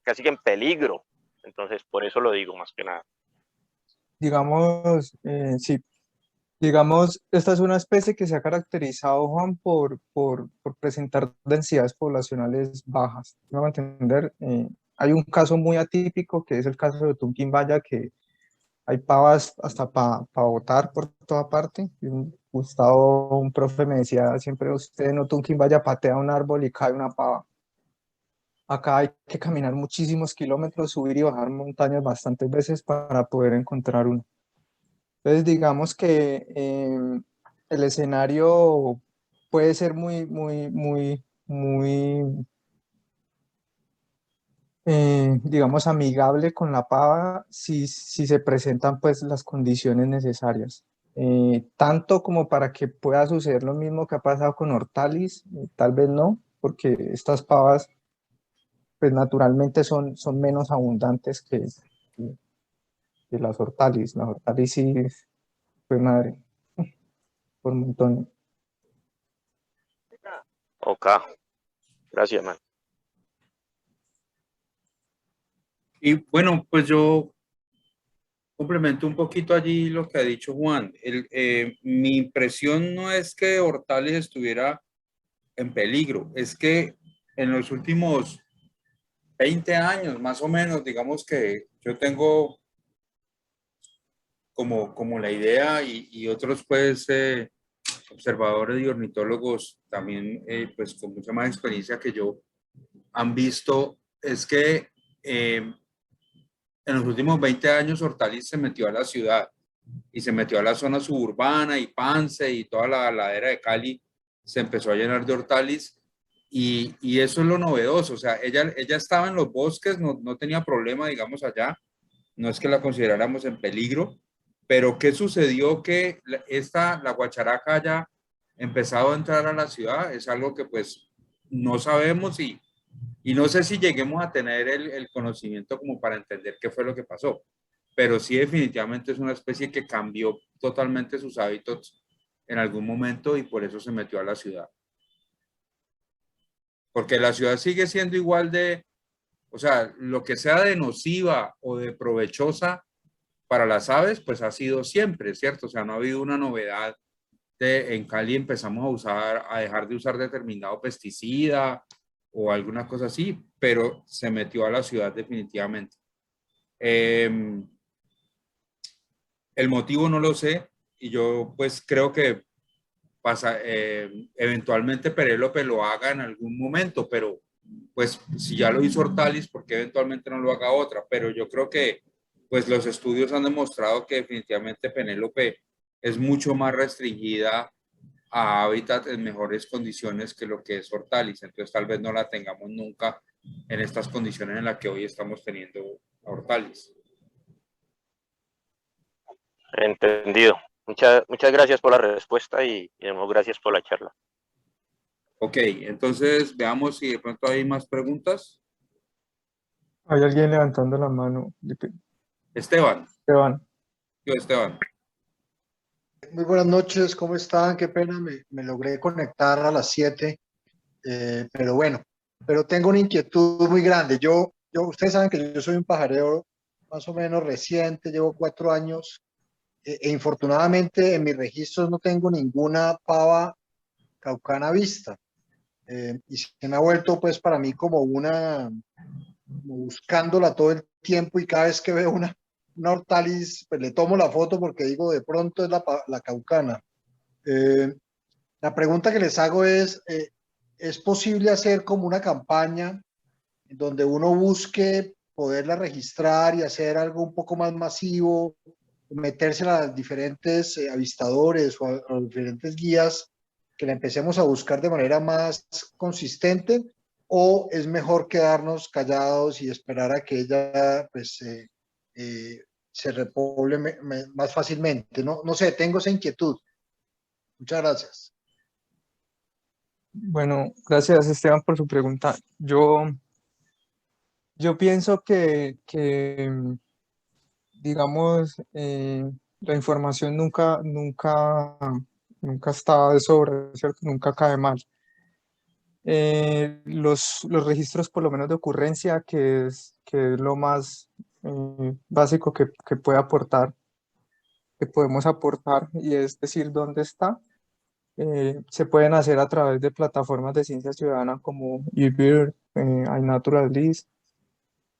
casi que en peligro. Entonces, por eso lo digo más que nada. Digamos, sí, digamos, esta es una especie que se ha caracterizado, Juan, por presentar densidades poblacionales bajas. ¿Me van a entender? Hay un caso muy atípico que es el caso de Tunquín-Vaya, que hay pavas hasta para botar por toda parte. Y Gustavo, un profe, me decía siempre: usted en Tunquín-Vaya patea un árbol y cae una pava. Acá hay que caminar muchísimos kilómetros, subir y bajar montañas bastantes veces para poder encontrar uno. Entonces, digamos que el escenario puede ser muy, digamos, amigable con la pava si se presentan pues las condiciones necesarias. Tanto como para que pueda suceder lo mismo que ha pasado con hortalis, tal vez no, porque estas pavas pues naturalmente son menos abundantes que las hortalis. Las hortalis sí, pues madre, por montones. Ok, gracias, man. Y bueno, pues yo complemento un poquito allí lo que ha dicho Juan. Mi impresión no es que Hortales estuviera en peligro, es que en los últimos 20 años, más o menos, digamos que yo tengo como la idea y otros pues observadores y ornitólogos también pues con mucha más experiencia que yo han visto, es que en los últimos 20 años Hortaliz se metió a la ciudad y se metió a la zona suburbana y Pance y toda la ladera de Cali se empezó a llenar de hortaliz y eso es lo novedoso, o sea, ella estaba en los bosques, no tenía problema, digamos, allá, no es que la consideráramos en peligro, pero ¿qué sucedió? Que la guacharaca haya empezado a entrar a la ciudad, es algo que pues no sabemos y no sé si lleguemos a tener el conocimiento como para entender qué fue lo que pasó, pero sí definitivamente es una especie que cambió totalmente sus hábitos en algún momento y por eso se metió a la ciudad. Porque la ciudad sigue siendo igual de, o sea, lo que sea de nociva o de provechosa para las aves, pues ha sido siempre, ¿cierto? O sea, no ha habido una novedad de en Cali empezamos a dejar de usar determinado pesticida o alguna cosa así, pero se metió a la ciudad definitivamente. El motivo no lo sé y yo pues creo que eventualmente Penélope lo haga en algún momento, pero pues si ya lo hizo Hortalis, ¿por qué eventualmente no lo haga otra? Pero yo creo que pues los estudios han demostrado que definitivamente Penélope es mucho más restringida a hábitat en mejores condiciones que lo que es Hortalis, entonces tal vez no la tengamos nunca en estas condiciones en las que hoy estamos teniendo a Hortalis. Entendido. Muchas gracias por la respuesta y de nuevo gracias por la charla. Ok, entonces veamos si de pronto hay más preguntas. Hay alguien levantando la mano. Esteban. Esteban. Yo, Esteban. Muy buenas noches, ¿cómo están? Qué pena, me logré conectar a las 7, pero bueno, pero tengo una inquietud muy grande. Ustedes saben que yo soy un pajarero más o menos reciente, llevo 4 años, infortunadamente en mis registros no tengo ninguna pava caucana vista, y se me ha vuelto pues para mí como buscándola todo el tiempo y cada vez que veo una hortaliz, pues le tomo la foto porque digo, de pronto es la caucana. Eh, la pregunta que les hago ¿es posible hacer como una campaña en donde uno busque poderla registrar y hacer algo un poco más masivo, meterse a los diferentes avistadores o a los diferentes guías, que la empecemos a buscar de manera más consistente? ¿O es mejor quedarnos callados y esperar a que ella pues, se repoble más fácilmente? No, no sé, tengo esa inquietud. Muchas gracias. Bueno, gracias Esteban por su pregunta. Yo pienso que digamos, la información nunca está de sobra, ¿cierto? Nunca cae mal. Los registros, por lo menos de ocurrencia, que es lo más básico que puede aportar, que podemos aportar, y es decir, dónde está, se pueden hacer a través de plataformas de ciencia ciudadana como eBird, iNaturalist.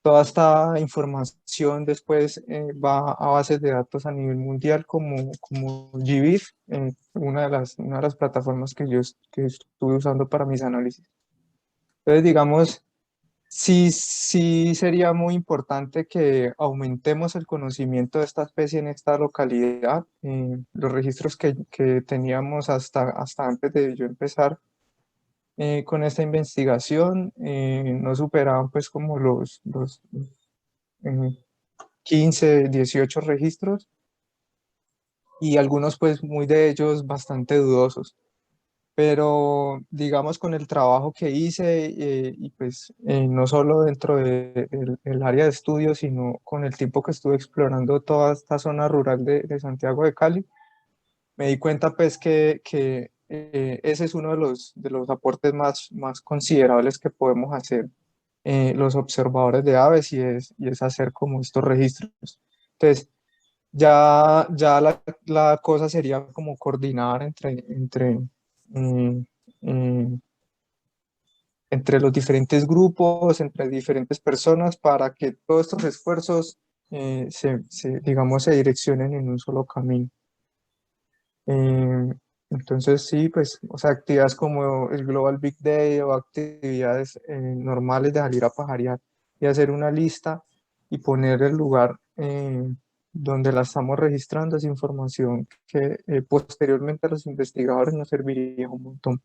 Toda esta información después va a bases de datos a nivel mundial como GBIF, una de las plataformas que estuve usando para mis análisis. Entonces, digamos, sí sería muy importante que aumentemos el conocimiento de esta especie en esta localidad. Los registros que teníamos hasta antes de yo empezar con esta investigación no superaban pues como los 15, 18 registros, y algunos pues muy de ellos bastante dudosos. Pero digamos con el trabajo que hice y pues no solo dentro del área de estudio, sino con el tiempo que estuve explorando toda esta zona rural de Santiago de Cali, me di cuenta pues que ese es uno de los aportes más considerables que podemos hacer los observadores de aves, y es hacer como estos registros. Entonces, ya la cosa sería como coordinar mm, mm, entre los diferentes grupos, entre diferentes personas, para que todos estos esfuerzos digamos, se direccionen en un solo camino. Entonces, sí, pues, o sea, actividades como el Global Big Day o actividades normales de salir a pajarear y hacer una lista y poner el lugar donde la estamos registrando, esa información que posteriormente a los investigadores nos serviría un montón.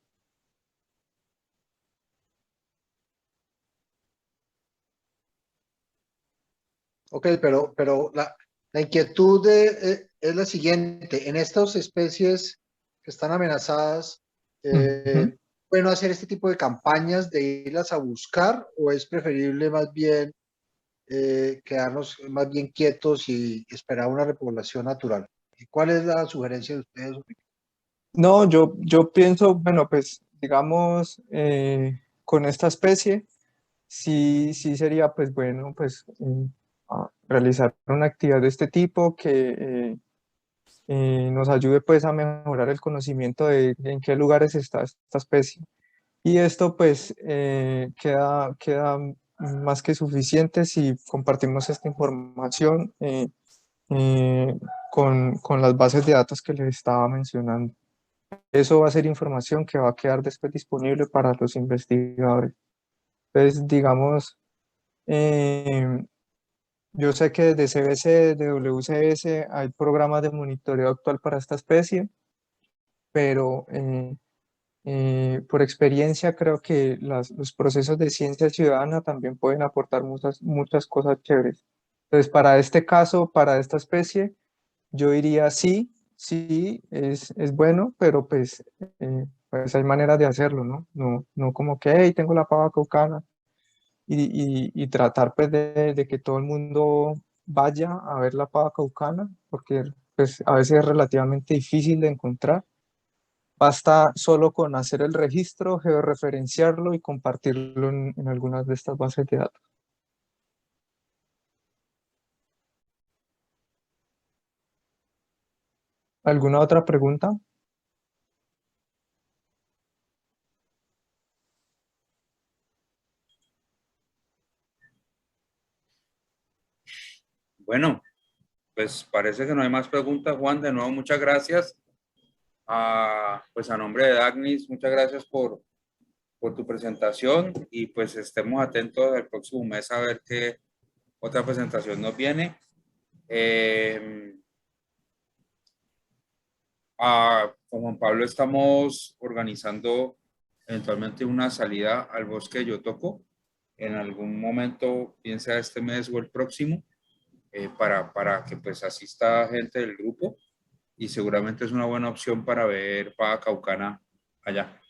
Ok, pero la inquietud es la siguiente. En estas especies que están amenazadas, Ujú. ¿bueno hacer este tipo de campañas de irlas a buscar, o es preferible más bien quedarnos más bien quietos y esperar una repoblación natural? ¿Y cuál es la sugerencia de ustedes? No, yo pienso, bueno, pues digamos, con esta especie, sí sería pues bueno, pues realizar una actividad de este tipo que nos ayude pues a mejorar el conocimiento de en qué lugares está esta especie. Y esto pues queda más que suficiente si compartimos esta información eh, con las bases de datos que les estaba mencionando. Eso va a ser información que va a quedar después disponible para los investigadores. Entonces, digamos, eh, yo sé que desde CBC, desde WCS, hay programas de monitoreo actual para esta especie, pero por experiencia creo que los procesos de ciencia ciudadana también pueden aportar muchas cosas chéveres. Entonces, para este caso, para esta especie, yo diría sí, es bueno, pero pues hay maneras de hacerlo, ¿no? No como que, hey, tengo la pava caucana, y tratar pues de que todo el mundo vaya a ver la pava caucana, porque pues a veces es relativamente difícil de encontrar. Basta solo con hacer el registro, georreferenciarlo y compartirlo en algunas de estas bases de datos. ¿Alguna otra pregunta? Bueno, pues parece que no hay más preguntas, Juan. De nuevo, muchas gracias. Pues a nombre de Dagnis, muchas gracias por tu presentación y pues estemos atentos el próximo mes a ver qué otra presentación nos viene. Con Juan Pablo estamos organizando eventualmente una salida al bosque de Yotoco en algún momento, bien sea este mes o el próximo, para que pues asista gente del grupo y seguramente es una buena opción para ver Paja Caucana allá.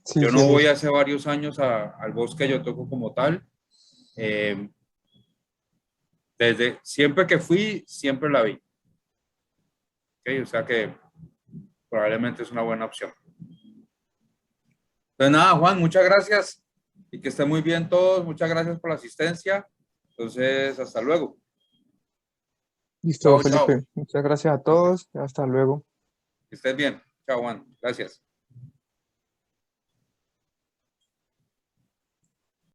Sí, Yo sí, no eso voy es. hace varios años al bosque de Yotoco como tal. Desde siempre que fui, siempre la vi. ¿Okay? O sea que probablemente es una buena opción. Entonces nada, Juan, muchas gracias y que estén muy bien todos. Muchas gracias por la asistencia. Entonces, hasta luego. Listo, Chao, chao. Felipe. Muchas gracias a todos y hasta luego. Que estés bien. Chao, Juan. Gracias.